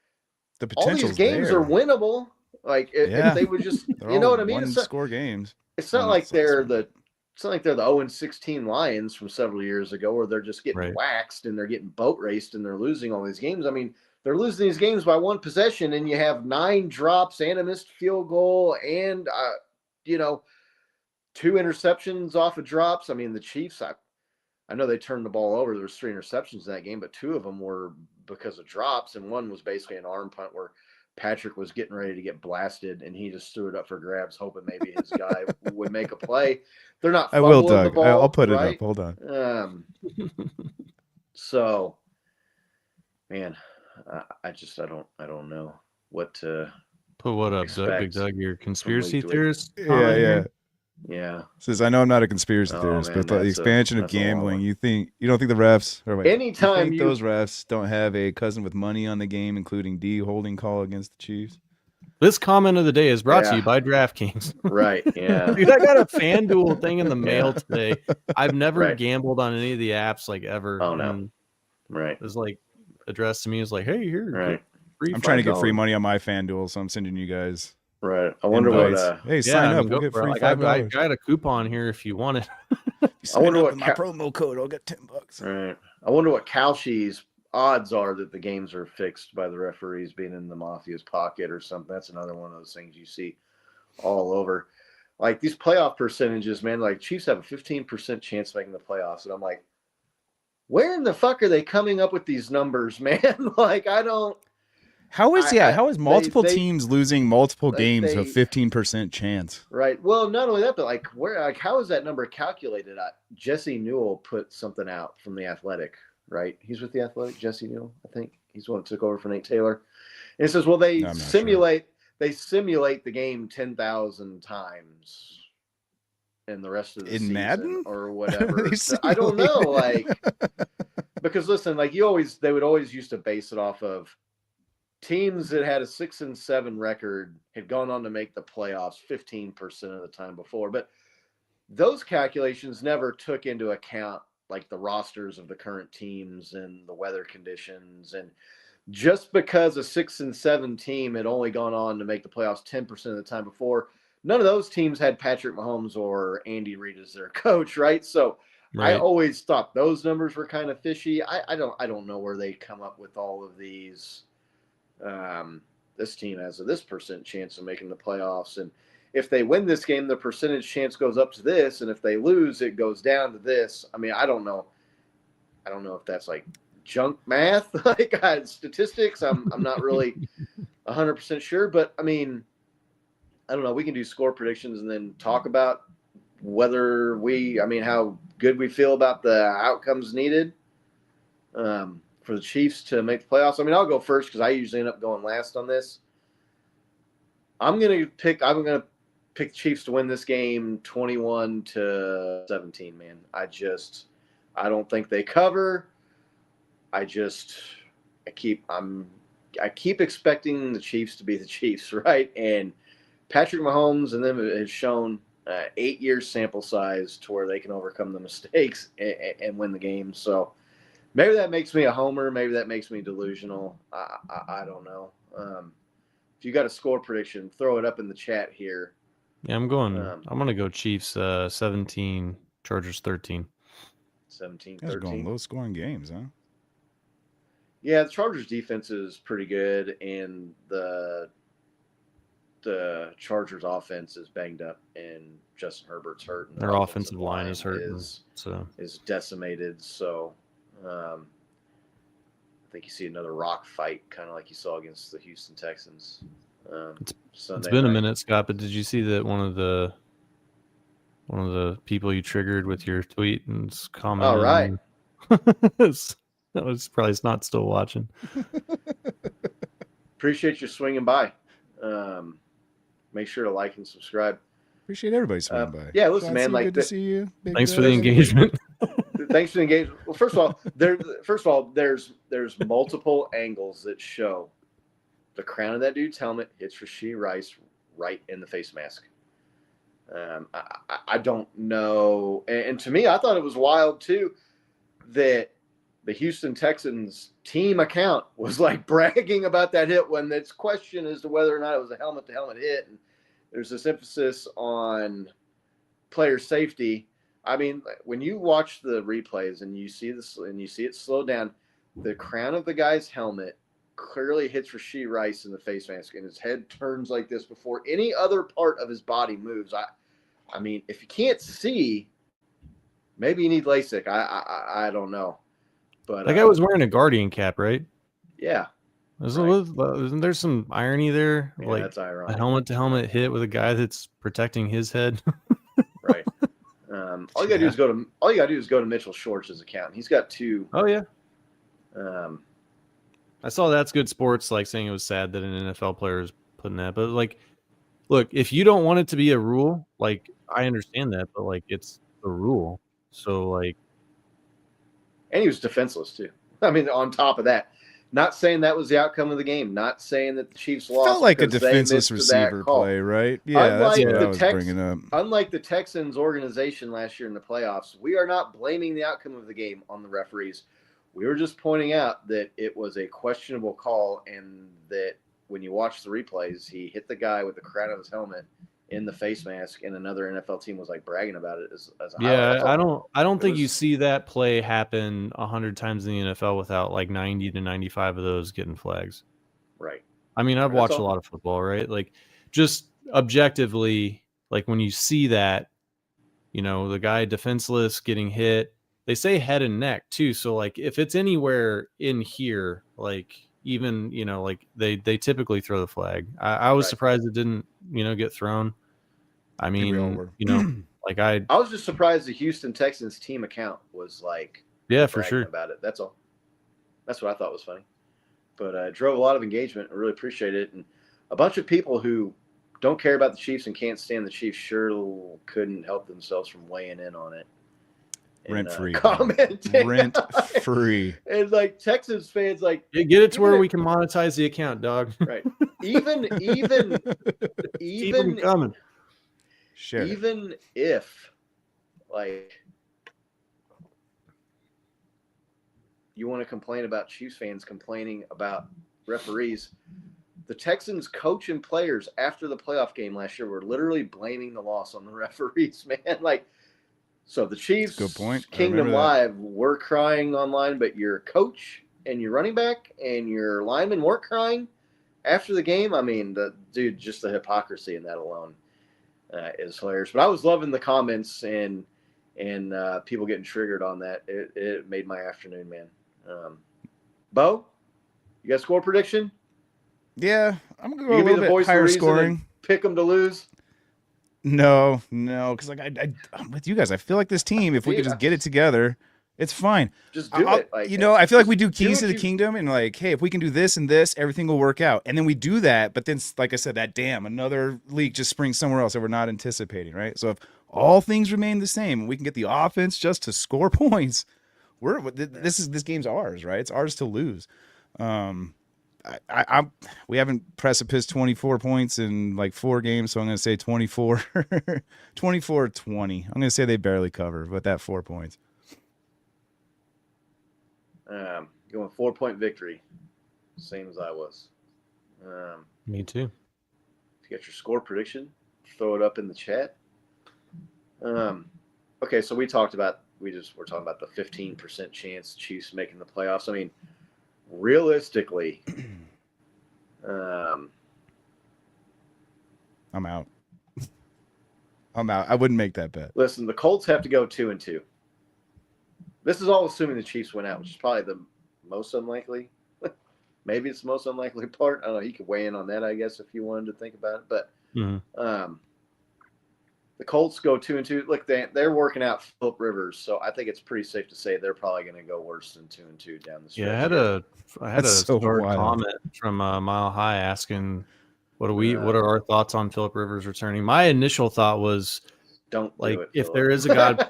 Speaker 6: the potential's
Speaker 7: all these games
Speaker 6: there.
Speaker 7: are winnable. Like if they would just, you know what I mean?
Speaker 6: Score games.
Speaker 7: It's not like they're the it's not like they're the 0-16 Lions from several years ago where they're just getting
Speaker 8: Right.
Speaker 7: waxed and they're getting boat raced and they're losing all these games. I mean, they're losing these games by one possession, and you have 9 drops and a missed field goal and, 2 interceptions off of drops. I mean, the Chiefs, I know they turned the ball over. There was 3 interceptions in that game, but 2 of them were because of drops, and one was basically an arm punt where Patrick was getting ready to get blasted, and he just threw it up for grabs, hoping maybe his guy would make a play. They're not
Speaker 6: I will,
Speaker 7: fumbling the
Speaker 6: Doug.
Speaker 7: ball,
Speaker 6: I'll put it
Speaker 7: right?
Speaker 6: up. Hold on.
Speaker 7: So, man, I don't know what to
Speaker 8: Put what up, Doug? Big
Speaker 7: expect
Speaker 8: Doug, your conspiracy
Speaker 7: week to week.
Speaker 8: theorist?
Speaker 6: Yeah,
Speaker 8: comment
Speaker 6: yeah.
Speaker 8: here?
Speaker 7: Yeah.
Speaker 6: Says I know I'm not a conspiracy
Speaker 7: Oh,
Speaker 6: theorist,
Speaker 7: man,
Speaker 6: but the
Speaker 7: that's
Speaker 6: expansion of
Speaker 7: that's a long
Speaker 6: gambling,
Speaker 7: one.
Speaker 6: you don't think the refs or wait,
Speaker 7: Anytime
Speaker 6: think
Speaker 7: you-
Speaker 6: those refs don't have a cousin with money on the game, including D holding call against the Chiefs?
Speaker 8: This comment of the day is brought to
Speaker 7: Yeah.
Speaker 8: you by DraftKings.
Speaker 7: Right, yeah.
Speaker 8: Dude, I got a FanDuel thing in the mail today. I've never
Speaker 7: Right.
Speaker 8: gambled on any of the apps like ever.
Speaker 7: Oh, no.
Speaker 8: And
Speaker 7: Right,
Speaker 8: it was like addressed to me as like, hey, here, get
Speaker 7: right,
Speaker 8: free
Speaker 6: I'm trying to get free
Speaker 8: $5.
Speaker 6: money on my FanDuel, so I'm sending you guys
Speaker 7: right. I wonder what
Speaker 6: invites. Hey,
Speaker 8: Yeah,
Speaker 6: sign
Speaker 8: I mean,
Speaker 6: up. We'll
Speaker 8: go
Speaker 6: get
Speaker 8: for it.
Speaker 6: free
Speaker 8: Like, I
Speaker 6: $5.
Speaker 8: got a coupon here if you want it.
Speaker 7: I wonder what
Speaker 6: my promo code. I'll get $10.
Speaker 7: right. I wonder what Kalshi's odds are that the games are fixed by the referees being in the Mafia's pocket or something. That's another one of those things you see all over. Like these playoff percentages, man, like Chiefs have a 15% chance of making the playoffs. And I'm like, where in the fuck are they coming up with these numbers, man? Like, I don't.
Speaker 6: How is multiple
Speaker 7: they-
Speaker 6: teams losing multiple
Speaker 7: like,
Speaker 6: games
Speaker 7: they-
Speaker 6: a 15% chance?
Speaker 7: Right. Well, not only that, but how is that number calculated? Jesse Newell put something out from The Athletic, right? He's with The Athletic, Jesse Newell, I think. He's the one that took over for Nate Taylor. And it says, well, they
Speaker 6: I'm not
Speaker 7: simulate the game 10,000 times in the rest of the
Speaker 6: In
Speaker 7: season
Speaker 6: Madden?
Speaker 7: or whatever.
Speaker 6: They
Speaker 7: So, I don't know,
Speaker 6: simulate
Speaker 7: because listen, they would always used to base it off of teams that had a 6-7 record had gone on to make the playoffs 15% of the time before. But those calculations never took into account like the rosters of the current teams and the weather conditions. And just because a 6-7 team had only gone on to make the playoffs 10% of the time before, none of those teams had Patrick Mahomes or Andy Reid as their coach, right? So I
Speaker 8: Right.
Speaker 7: always thought those numbers were kind of fishy. I don't know where they come up with all of these. This team has this percent chance of making the playoffs, and if they win this game, the percentage chance goes up to this, and if they lose, it goes down to this. I mean, I don't know if that's like junk math, like statistics. I'm not really 100% sure, but I mean, I don't know. We can do score predictions and then talk about how good we feel about the outcomes needed. For the Chiefs to make the playoffs. I mean, I'll go first because I usually end up going last on this. I'm gonna pick the Chiefs to win this game 21-17, man. I don't think they cover. I keep expecting the Chiefs to be the Chiefs, right? And Patrick Mahomes and them has shown 8 years sample size to where they can overcome the mistakes and win the game. So maybe that makes me a homer. Maybe that makes me delusional. I don't know. If you got a score prediction, throw it up in the chat here.
Speaker 8: Yeah, I'm gonna go Chiefs 17, Chargers 13.
Speaker 7: 17-13.
Speaker 6: Guys are going low scoring games, huh?
Speaker 7: Yeah, the Chargers defense is pretty good, and the Chargers offense is banged up, and Justin Herbert's hurt. And
Speaker 8: Their offensive line is hurt. So
Speaker 7: is decimated. So I think you see another rock fight, kind of like you saw against the Houston Texans.
Speaker 8: it's been a minute, Scott, but did you see that one of the people you triggered with your tweet and comment?
Speaker 7: All right.
Speaker 8: That was probably not still watching.
Speaker 7: Appreciate you swinging by. Make sure to like and subscribe.
Speaker 6: Appreciate everybody swinging by.
Speaker 7: Yeah, listen,
Speaker 6: Shotzi,
Speaker 7: man, like
Speaker 6: good to see you. Big
Speaker 8: Thanks
Speaker 6: Doug.
Speaker 8: for the engagement.
Speaker 7: Thanks for the engagement. Well, first of all, there's multiple angles that show the crown of that dude's helmet hits Rashee Rice right in the face mask. I don't know, and to me, I thought it was wild too that the Houston Texans team account was like bragging about that hit when it's question as to whether or not it was a helmet-to-helmet hit, and there's this emphasis on player safety. I mean, when you watch the replays and you see this and you see it slow down, the crown of the guy's helmet clearly hits Rashee Rice in the face mask, and his head turns like this before any other part of his body moves. I mean, if you can't see, maybe you need LASIK. I don't know, but
Speaker 8: That guy was wearing a Guardian cap, right?
Speaker 7: yeah.
Speaker 8: Isn't there some irony there?
Speaker 7: Yeah,
Speaker 8: like
Speaker 7: that's ironic.
Speaker 8: a helmet to helmet hit with a guy that's protecting his head.
Speaker 7: Right. All you gotta do is go to Mitchell Schwartz's account. He's got 2.
Speaker 8: Oh yeah.
Speaker 7: I
Speaker 8: I saw That's Good Sports like saying it was sad that an NFL player is putting that, but like, look, if you don't want it to be a rule, like I understand that, but like it's the rule. So like,
Speaker 7: and he was defenseless too. I mean, on top of that, not saying that was the outcome of the game, not saying that the Chiefs lost.
Speaker 6: Felt like a
Speaker 7: because they
Speaker 6: defenseless
Speaker 7: missed that
Speaker 6: receiver
Speaker 7: call.
Speaker 6: play, right? Yeah, that's what I was bringing up.
Speaker 7: Unlike the Texans organization last year in the playoffs, we are not blaming the outcome of the game on the referees. We were just pointing out that it was a questionable call, and that when you watch the replays, he hit the guy with the crown of his helmet in the face mask, and another NFL team was like bragging about it as a highlight.
Speaker 8: yeah, I don't think you see that play happen 100 times in the NFL without like 90 to 95 of those getting flags.
Speaker 7: Right.
Speaker 8: I mean, I've watched a lot of football, right? Like, just objectively, like when you see that, the guy defenseless getting hit, they say head and neck too. So like, if it's anywhere in here, like even, like they typically throw the flag. I was surprised it didn't, get thrown. I mean, like I
Speaker 7: was just surprised the Houston Texans team account was like,
Speaker 8: yeah, for sure
Speaker 7: about it. That's all. That's what I thought was funny, but drove a lot of engagement. I really appreciate it. And a bunch of people who don't care about the Chiefs and can't stand the Chiefs sure couldn't help themselves from weighing in on it.
Speaker 6: Rent free.
Speaker 7: Commenting.
Speaker 6: Rent free.
Speaker 7: And like Texans fans, like
Speaker 8: get it to where we can monetize the account, dog.
Speaker 7: Right. Even
Speaker 8: keep them coming.
Speaker 6: Sure.
Speaker 7: Even if like you want to complain about Chiefs fans complaining about referees, the Texans coach and players after the playoff game last year were literally blaming the loss on the referees, man. Like, so the Chiefs,
Speaker 6: good point.
Speaker 7: Kingdom Live, were crying online, but your coach and your running back and your lineman weren't crying after the game. I mean, just the hypocrisy in that alone is hilarious. But I was loving the comments and people getting triggered on that. It made my afternoon, man. Bo, you got a score prediction?
Speaker 6: Yeah, I'm gonna go a little bit higher scoring.
Speaker 7: Pick them to lose.
Speaker 6: No, because like I'm with you guys. I feel like this team, if we could just get it together, it's fine.
Speaker 7: Just do it. Like,
Speaker 6: I feel like we do keys to the kingdom, and like, hey, if we can do this and this, everything will work out. And then we do that, but then, like I said, another leak just springs somewhere else that we're not anticipating, right? So if all things remain the same, and we can get the offense just to score points, this game's ours, right? It's ours to lose. We haven't precipice 24 points in like 4 games, so I'm going to say 24-20. I'm going to say they barely cover, but that 4 points.
Speaker 7: Going 4-point victory, same as I was.
Speaker 8: Me too.
Speaker 7: To get your score prediction, throw it up in the chat. Okay, so we're talking about the 15% chance Chiefs making the playoffs. I mean, realistically,
Speaker 6: I'm out. I wouldn't make that bet.
Speaker 7: Listen, the Colts have to go 2-2. This is all assuming the Chiefs win out, which is probably the most unlikely. Maybe it's the most unlikely part. I don't know. You could weigh in on that, I guess, if you wanted to think about it. But the Colts go 2-2. Look, they're working out Phillip Rivers, so I think it's pretty safe to say they're probably going to go worse than 2-2 down the stretch.
Speaker 8: Yeah, I had a comment from Mile High asking, what are our thoughts on Phillip Rivers returning? My initial thought was,
Speaker 7: don't
Speaker 8: like,
Speaker 7: do it,
Speaker 8: if
Speaker 7: Phillip.
Speaker 8: there is a God,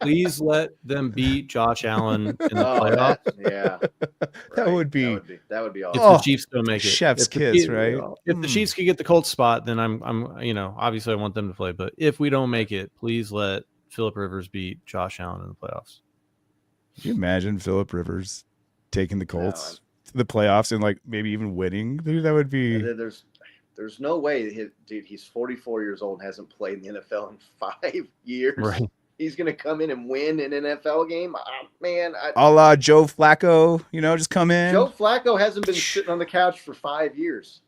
Speaker 8: please let them beat Josh Allen in the playoffs.
Speaker 7: That
Speaker 6: would be
Speaker 7: awesome.
Speaker 8: If the Chiefs don't make it,
Speaker 6: chef's kiss, right?
Speaker 8: If the Chiefs could get the Colts spot, then I'm obviously I want them to play. But if we don't make it, please let Phillip Rivers beat Josh Allen in the playoffs.
Speaker 6: Can you imagine Phillip Rivers taking the Colts to the playoffs and like maybe even winning? Dude, that would be.
Speaker 7: There's no way, dude. He's 44 years old and hasn't played in the NFL in 5 years.
Speaker 8: Right.
Speaker 7: he's gonna come in and win an NFL game. Man,
Speaker 6: A la Joe Flacco, just come in.
Speaker 7: Joe Flacco hasn't been sitting on the couch for 5 years.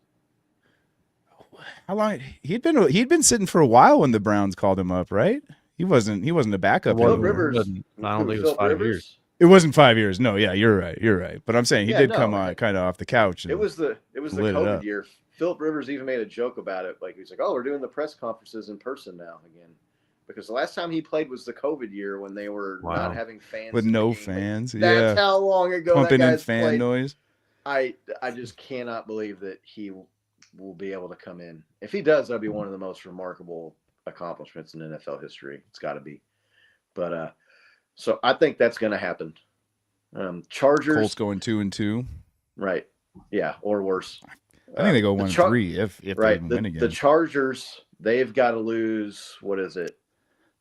Speaker 6: How long he'd been sitting for a while when the Browns called him up, right? He wasn't a backup.
Speaker 7: Philip
Speaker 6: anymore.
Speaker 7: Rivers.
Speaker 8: I don't think it was 5 years.
Speaker 6: It wasn't 5 years. No, yeah, you're right. But I'm saying he did come on kind of off the couch.
Speaker 7: It was the COVID year. Philip Rivers even made a joke about it. Like, he's like, "Oh, we're doing the press conferences in person now again," because the last time he played was the COVID year when they were not having fans
Speaker 6: with no fans.
Speaker 7: That's how long ago
Speaker 6: pumping
Speaker 7: that
Speaker 6: in
Speaker 7: guy's
Speaker 6: fan
Speaker 7: played.
Speaker 6: noise.
Speaker 7: I just cannot believe that he will be able to come in. If he does, that'd be one of the most remarkable accomplishments in NFL history. It's got to be. But so I think that's going to happen. Chargers.
Speaker 6: Colts going 2-2.
Speaker 7: Right. Yeah, or worse.
Speaker 6: I think they go 1-3 if they even win again.
Speaker 7: The Chargers, they've got to lose. What is it?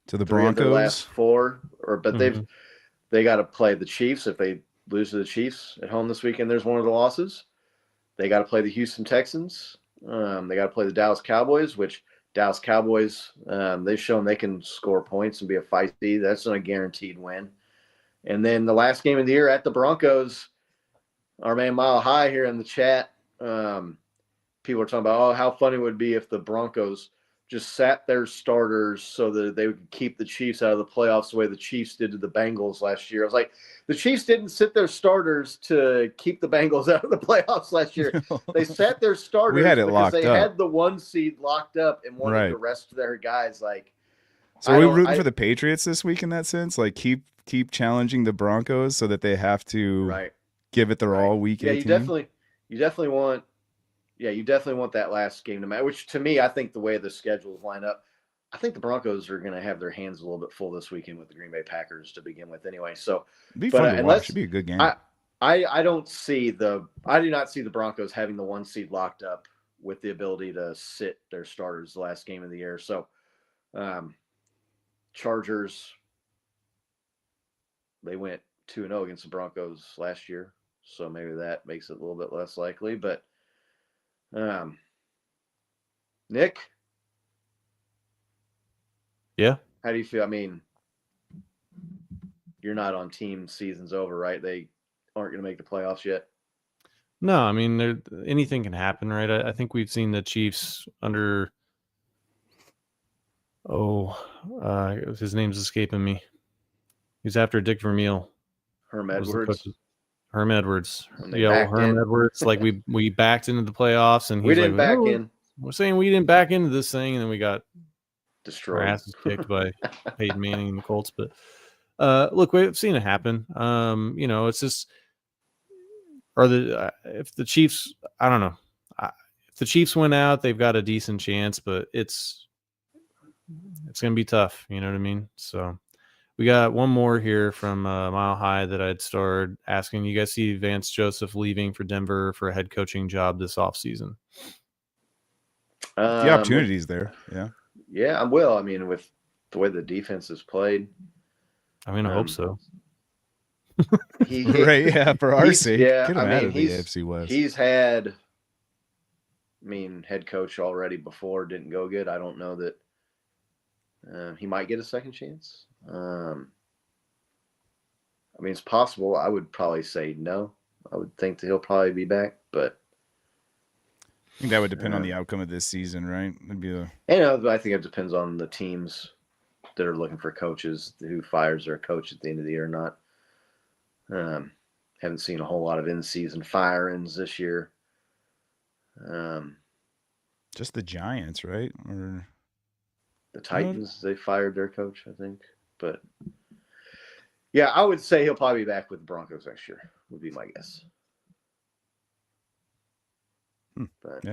Speaker 6: To the
Speaker 7: 3 of their
Speaker 6: Broncos.
Speaker 7: last 4, but they got to play the Chiefs. If they lose to the Chiefs at home this weekend, there's one of the losses. They got to play the Houston Texans. They got to play the Dallas Cowboys, which Dallas Cowboys, they've shown they can score points and be a feisty. That's not a guaranteed win. And then the last game of the year at the Broncos, our man Mile High here in the chat, people are talking about, oh, how funny it would be if the Broncos just sat their starters so that they would keep the Chiefs out of the playoffs the way the Chiefs did to the Bengals last year. I was like, the Chiefs didn't sit their starters to keep the Bengals out of the playoffs last year. They sat their starters because they had the 1 seed locked up and wanted to rest their guys. Like,
Speaker 6: so are we rooting for the Patriots this week in that sense? Like, keep challenging the Broncos so that they have to give it their all week 18?
Speaker 7: You definitely want that last game to matter, which to me, I think the way the schedules line up, I think the Broncos are going to have their hands a little bit full this weekend with the Green Bay Packers to begin with anyway. So
Speaker 6: it'd be fun to watch. It'd be a good game.
Speaker 7: I do not see the Broncos having the 1 seed locked up with the ability to sit their starters the last game of the year. So Chargers, they went 2-0 against the Broncos last year. So maybe that makes it a little bit less likely, but Nick?
Speaker 8: Yeah.
Speaker 7: How do you feel? I mean, you're not on team season's over, right? They aren't going to make the playoffs yet.
Speaker 8: No, I mean, anything can happen, right? I think we've seen the Chiefs under. His name's escaping me. He's after Dick Vermeil.
Speaker 7: Herm Edwards.
Speaker 8: Herm Edwards. Edwards. Like we backed into the playoffs, and
Speaker 7: we didn't back in.
Speaker 8: We're saying we didn't back into this thing, and then we got
Speaker 7: destroyed.
Speaker 8: Our asses kicked by Peyton Manning and the Colts. But look, we've seen it happen. It's just if the Chiefs, I don't know. If the Chiefs win out, they've got a decent chance, but it's going to be tough. You know what I mean? So we got one more here from Mile High that I'd started asking. You guys see Vance Joseph leaving for Denver for a head coaching job this offseason?
Speaker 6: The opportunity's there. Yeah.
Speaker 7: Yeah, I will. I mean, with the way the defense is played.
Speaker 8: I mean, I hope so.
Speaker 6: Right, yeah, for our sake.
Speaker 7: Yeah,
Speaker 6: Get him out of the AFC West.
Speaker 7: He's had, head coach already before, didn't go good. I don't know that he might get a second chance. It's possible. I would probably say no. I would think that he'll probably be back, but
Speaker 6: I think that would depend on the outcome of this season, right? It'd be
Speaker 7: I think it depends on the teams that are looking for coaches, who fires their coach at the end of the year or not. Haven't seen a whole lot of in-season fire-ins this year.
Speaker 6: Just the Giants, right? Or
Speaker 7: the Titans, they fired their coach, I think. But yeah, I would say he'll probably be back with the Broncos next year, would be my guess. But,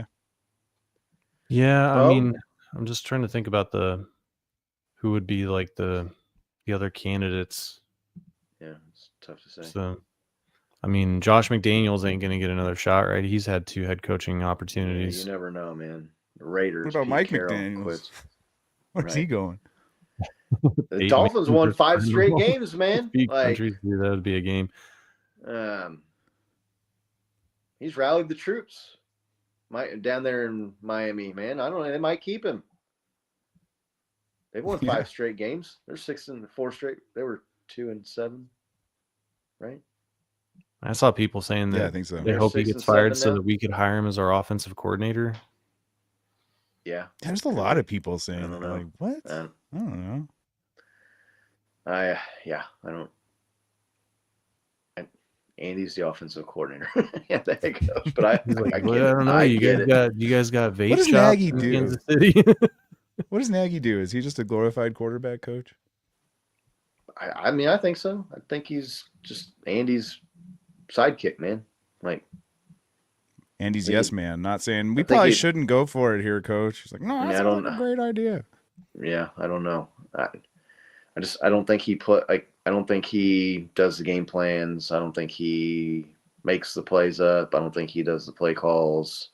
Speaker 8: yeah, I mean, I'm just trying to think about who would be like the other candidates.
Speaker 7: Yeah, it's tough to say.
Speaker 8: So, Josh McDaniels ain't going to get another shot, right? He's had 2 head coaching opportunities.
Speaker 7: Yeah, you never know, man. The Raiders.
Speaker 6: What about Mike McDaniels? Where's he going?
Speaker 7: The Dolphins won 5 straight games, man.
Speaker 8: That would be a game.
Speaker 7: He's rallied the troops. Down there in Miami, man. I don't know. They might keep him. They've won 5 straight games. They're 4 straight. They were 2-7, right?
Speaker 8: I saw people saying that
Speaker 6: I think so.
Speaker 8: they
Speaker 7: They're
Speaker 8: hope he
Speaker 7: 6
Speaker 8: gets
Speaker 7: and 7
Speaker 8: fired so
Speaker 7: now.
Speaker 8: that we could hire him as our offensive coordinator.
Speaker 7: Yeah.
Speaker 6: There's a lot of people saying,
Speaker 7: I don't know.
Speaker 6: like, what? I don't know.
Speaker 7: I don't. Andy's the offensive coordinator. Yeah, the head coach. But
Speaker 8: He's like,
Speaker 7: I
Speaker 8: well,
Speaker 7: get
Speaker 8: I
Speaker 7: it.
Speaker 8: don't know.
Speaker 7: I
Speaker 8: You
Speaker 7: get
Speaker 8: guys got vape
Speaker 6: does
Speaker 8: shops
Speaker 6: Nagy
Speaker 8: in
Speaker 6: do?
Speaker 8: Kansas City.
Speaker 6: What does Nagy do? Is he just a glorified quarterback coach?
Speaker 7: I mean, I think so. I think he's just Andy's sidekick, man. Like
Speaker 6: Andy's
Speaker 7: I think
Speaker 6: yes
Speaker 7: he-
Speaker 6: man, not saying we
Speaker 7: I think
Speaker 6: probably
Speaker 7: he-
Speaker 6: shouldn't go for it here, coach. He's like, no,
Speaker 7: I mean,
Speaker 6: that
Speaker 7: I
Speaker 6: sounds
Speaker 7: don't
Speaker 6: like a
Speaker 7: know.
Speaker 6: great idea.
Speaker 7: Yeah, I don't know. I don't think he I don't think he does the game plans. I don't think he makes the plays up. I don't think he does the play calls.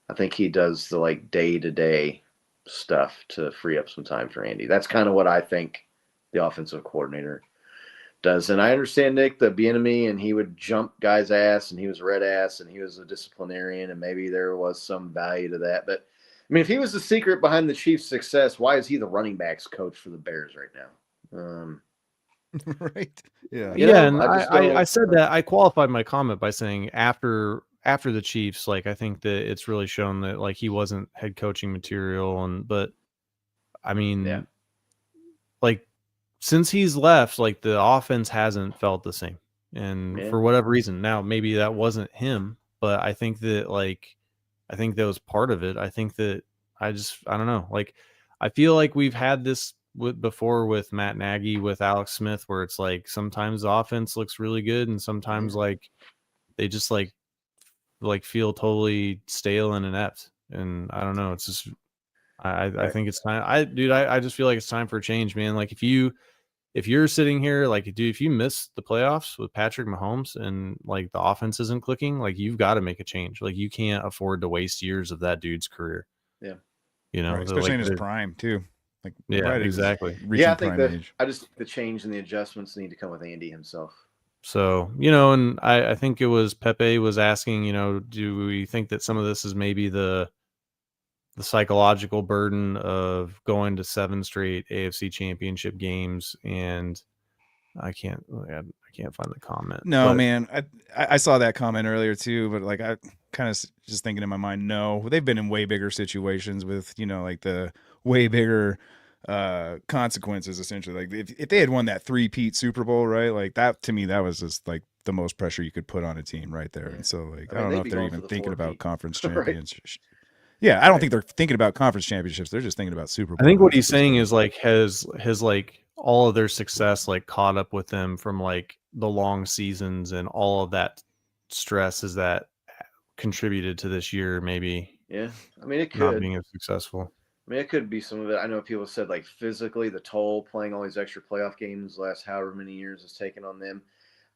Speaker 7: I think he does the like day-to-day stuff to free up some time for Andy. That's kind of what I think the offensive coordinator does. And I understand Nick, the Bieniemy, and he would jump guys' ass, and he was red ass, and he was a disciplinarian, and maybe there was some value to that. But I mean, if he was the secret behind the Chiefs' success, why is he the running backs coach for the Bears right now?
Speaker 6: Right? Yeah.
Speaker 7: You know,
Speaker 8: Yeah, and
Speaker 7: I just
Speaker 8: I
Speaker 7: don't-
Speaker 8: said that I qualified my comment by saying after the Chiefs, like I think that it's really shown that like he wasn't head coaching material, but I mean,
Speaker 7: Yeah.
Speaker 8: like since he's left, like the offense hasn't felt the same, and
Speaker 7: Yeah.
Speaker 8: for whatever reason, now maybe that wasn't him, but I think that that was part of it. I think that I don't know, like I feel like we've had this before with Matt Nagy, with Alex Smith, where it's like sometimes the offense looks really good and sometimes like they just like feel totally stale and inept. And I don't know. It's just I think it's time. I just feel like it's time for a change, man. Like if you're sitting here, like dude, if you miss the playoffs with Patrick Mahomes and like the offense isn't clicking, like you've got to make a change. Like you can't afford to waste years of that dude's career.
Speaker 7: Yeah.
Speaker 8: You know,
Speaker 6: Right, especially
Speaker 8: like
Speaker 6: in his prime too. Like
Speaker 8: Yeah,
Speaker 6: right,
Speaker 8: exactly.
Speaker 6: reaching
Speaker 7: Yeah, I think
Speaker 6: prime
Speaker 7: that
Speaker 6: age.
Speaker 7: I just think the change and the adjustments need to come with Andy himself.
Speaker 8: So, you know, and I think it was Pepe was asking, you know, do we think that some of this is maybe the psychological burden of going to 7 straight AFC championship games? And I can't find the comment.
Speaker 6: No,
Speaker 8: but
Speaker 6: man. I saw that comment earlier too, but like I kind of just thinking in my mind, no, they've been in way bigger situations with, you know, like the way bigger consequences essentially. Like if they had won that 3-peat Super Bowl, right? Like that to me, that was just like the most pressure you could put on a team right there.
Speaker 7: Yeah.
Speaker 6: And so like
Speaker 7: I mean,
Speaker 6: I don't
Speaker 7: they'd
Speaker 6: know
Speaker 7: be
Speaker 6: if they're
Speaker 7: going for
Speaker 6: even
Speaker 7: the
Speaker 6: thinking
Speaker 7: 4-peat.
Speaker 6: about conference
Speaker 7: Right.
Speaker 6: championships. Yeah, I don't think they're thinking about conference championships. They're just thinking about Super Bowl.
Speaker 8: I think what he's saying is like has like all of their success like caught up with them from like the long seasons and all of that stress is that contributed to this year maybe
Speaker 7: Yeah. I mean, it
Speaker 8: not
Speaker 7: could.
Speaker 8: being as successful.
Speaker 7: I mean, it could be some of it. I know people said like physically the toll playing all these extra playoff games the last however many years has taken on them.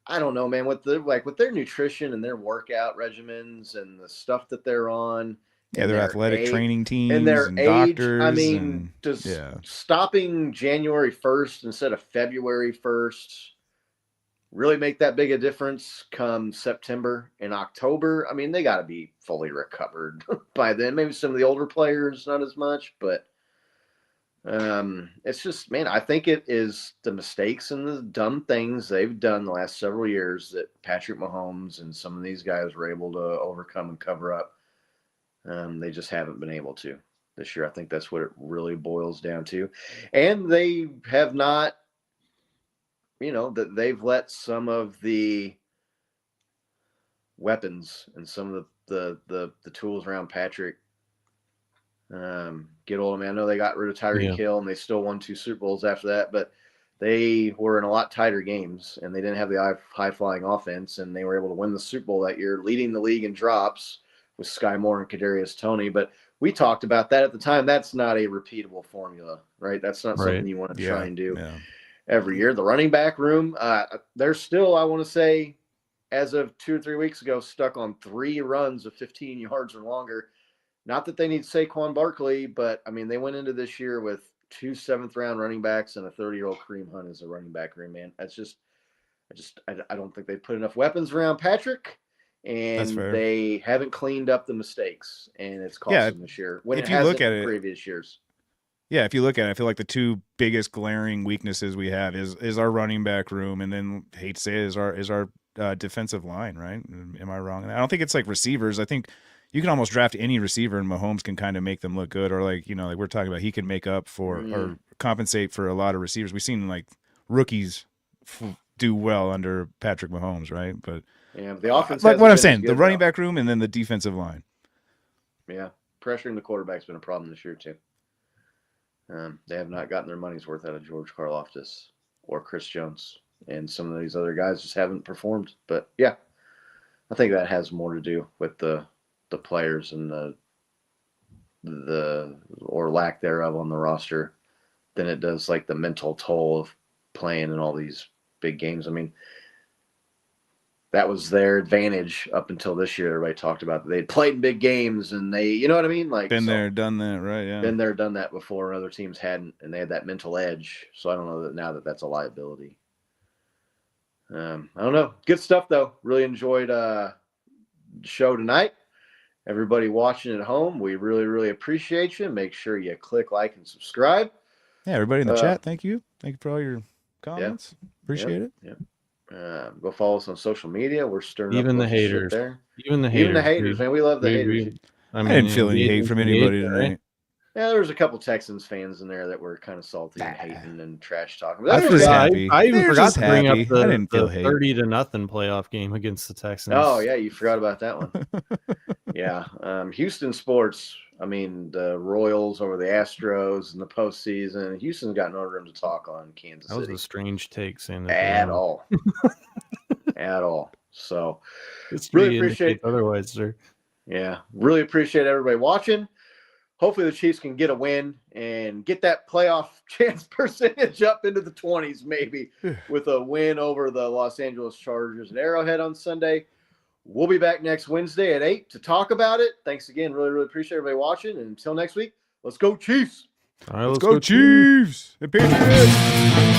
Speaker 7: I don't know, man. With their nutrition and their workout regimens and the stuff that they're on.
Speaker 6: Yeah,
Speaker 7: and
Speaker 6: their
Speaker 7: their
Speaker 6: athletic
Speaker 7: age-
Speaker 6: training teams
Speaker 7: and their age.
Speaker 6: doctors.
Speaker 7: I mean,
Speaker 6: and,
Speaker 7: does
Speaker 6: yeah.
Speaker 7: stopping January 1st instead of February 1st really make that big a difference come September and October? I mean, they got to be fully recovered by then. Maybe some of the older players, not as much, but it's just, man, I think it is the mistakes and the dumb things they've done the last several years that Patrick Mahomes and some of these guys were able to overcome and cover up. They just haven't been able to this year. I think that's what it really boils down to. And they have not, you know, that they've let some of the weapons and some of the tools around Patrick get old. I mean, I know they got rid of Tyreek Hill and they still won 2 Super Bowls after that, but they were in a lot tighter games and they didn't have the high-flying offense, and they were able to win the Super Bowl that year, leading the league in drops with Sky Moore and Kadarius Toney. But we talked about that at the time. That's not a repeatable formula, right? That's not something you want to try and do every year. The running back room, they're still, I want to say, as of 2 or 3 weeks ago, stuck on 3 runs of 15 yards or longer. Not that they need Saquon Barkley, but, I mean, they went into this year with 2 7th-round running backs and a 30-year-old Kareem Hunt as a running back room, man. That's just I don't think they put enough weapons around Patrick. And they haven't cleaned up the mistakes, and it's cost them this year. When
Speaker 6: if
Speaker 7: it
Speaker 6: you
Speaker 7: hasn't
Speaker 6: look at
Speaker 7: in
Speaker 6: it,
Speaker 7: previous years,
Speaker 6: Yeah, if you look at it, I feel like the two biggest glaring weaknesses we have is our running back room, and then hate to say it, is our defensive line, right? Am I wrong? I don't think it's like receivers. I think you can almost draft any receiver, and Mahomes can kind of make them look good, or like like we're talking about, he can make up for or compensate for a lot of receivers. We've seen like rookies do well under Patrick Mahomes, right? But
Speaker 7: yeah, the offense.
Speaker 6: Like what I'm saying,
Speaker 7: good,
Speaker 6: the running back room and then the defensive line.
Speaker 7: Yeah, pressuring the quarterback's been a problem this year too. They have not gotten their money's worth out of George Karlaftis or Chris Jones, and some of these other guys just haven't performed. But yeah, I think that has more to do with the players and the or lack thereof on the roster than it does like the mental toll of playing in all these big games. I mean, that was their advantage up until this year. Everybody talked about that they'd played in big games and they, you know what I mean? Like
Speaker 6: Been there, done that, right? Yeah.
Speaker 7: Been there, done that before, and other teams hadn't, and they had that mental edge. So I don't know that now that that's a liability. I don't know. Good stuff though. Really enjoyed the show tonight. Everybody watching at home, we really, really appreciate you. Make sure you click like and subscribe.
Speaker 6: Yeah, everybody in the chat, thank you. Thank you for all your comments. Appreciate it.
Speaker 7: Yeah. Go follow us on social media. We're stirring
Speaker 8: even
Speaker 7: up
Speaker 8: the haters
Speaker 7: there.
Speaker 8: Even the haters,
Speaker 7: man. We love the haters.
Speaker 6: I didn't feel any hate from anybody tonight.
Speaker 7: Yeah, there was a couple Texans fans in there that were kind of salty and hating and trash talking. But
Speaker 6: I
Speaker 7: that
Speaker 6: was
Speaker 7: was
Speaker 6: happy.
Speaker 8: I even
Speaker 6: They're
Speaker 8: forgot
Speaker 6: just
Speaker 8: to bring
Speaker 6: happy.
Speaker 8: up the,
Speaker 6: I didn't feel
Speaker 8: the
Speaker 6: hate.
Speaker 8: 30-0 playoff game against the Texans.
Speaker 7: Oh yeah, you forgot about that one. Yeah, Houston sports. I mean, the Royals over the Astros in the postseason. Houston's got no room to talk on Kansas
Speaker 8: That was
Speaker 7: City
Speaker 8: a strange take, saying that
Speaker 7: at all, at all. So
Speaker 8: History
Speaker 7: really appreciate.
Speaker 8: indicates otherwise, sir.
Speaker 7: Yeah, really appreciate everybody watching. Hopefully the Chiefs can get a win and get that playoff chance percentage up into the 20s, maybe, with a win over the Los Angeles Chargers at Arrowhead on Sunday. We'll be back next Wednesday at 8 to talk about it. Thanks again. Really, really appreciate everybody watching. And until next week, let's go Chiefs.
Speaker 8: All right,
Speaker 6: let's go Chiefs. And Patriots.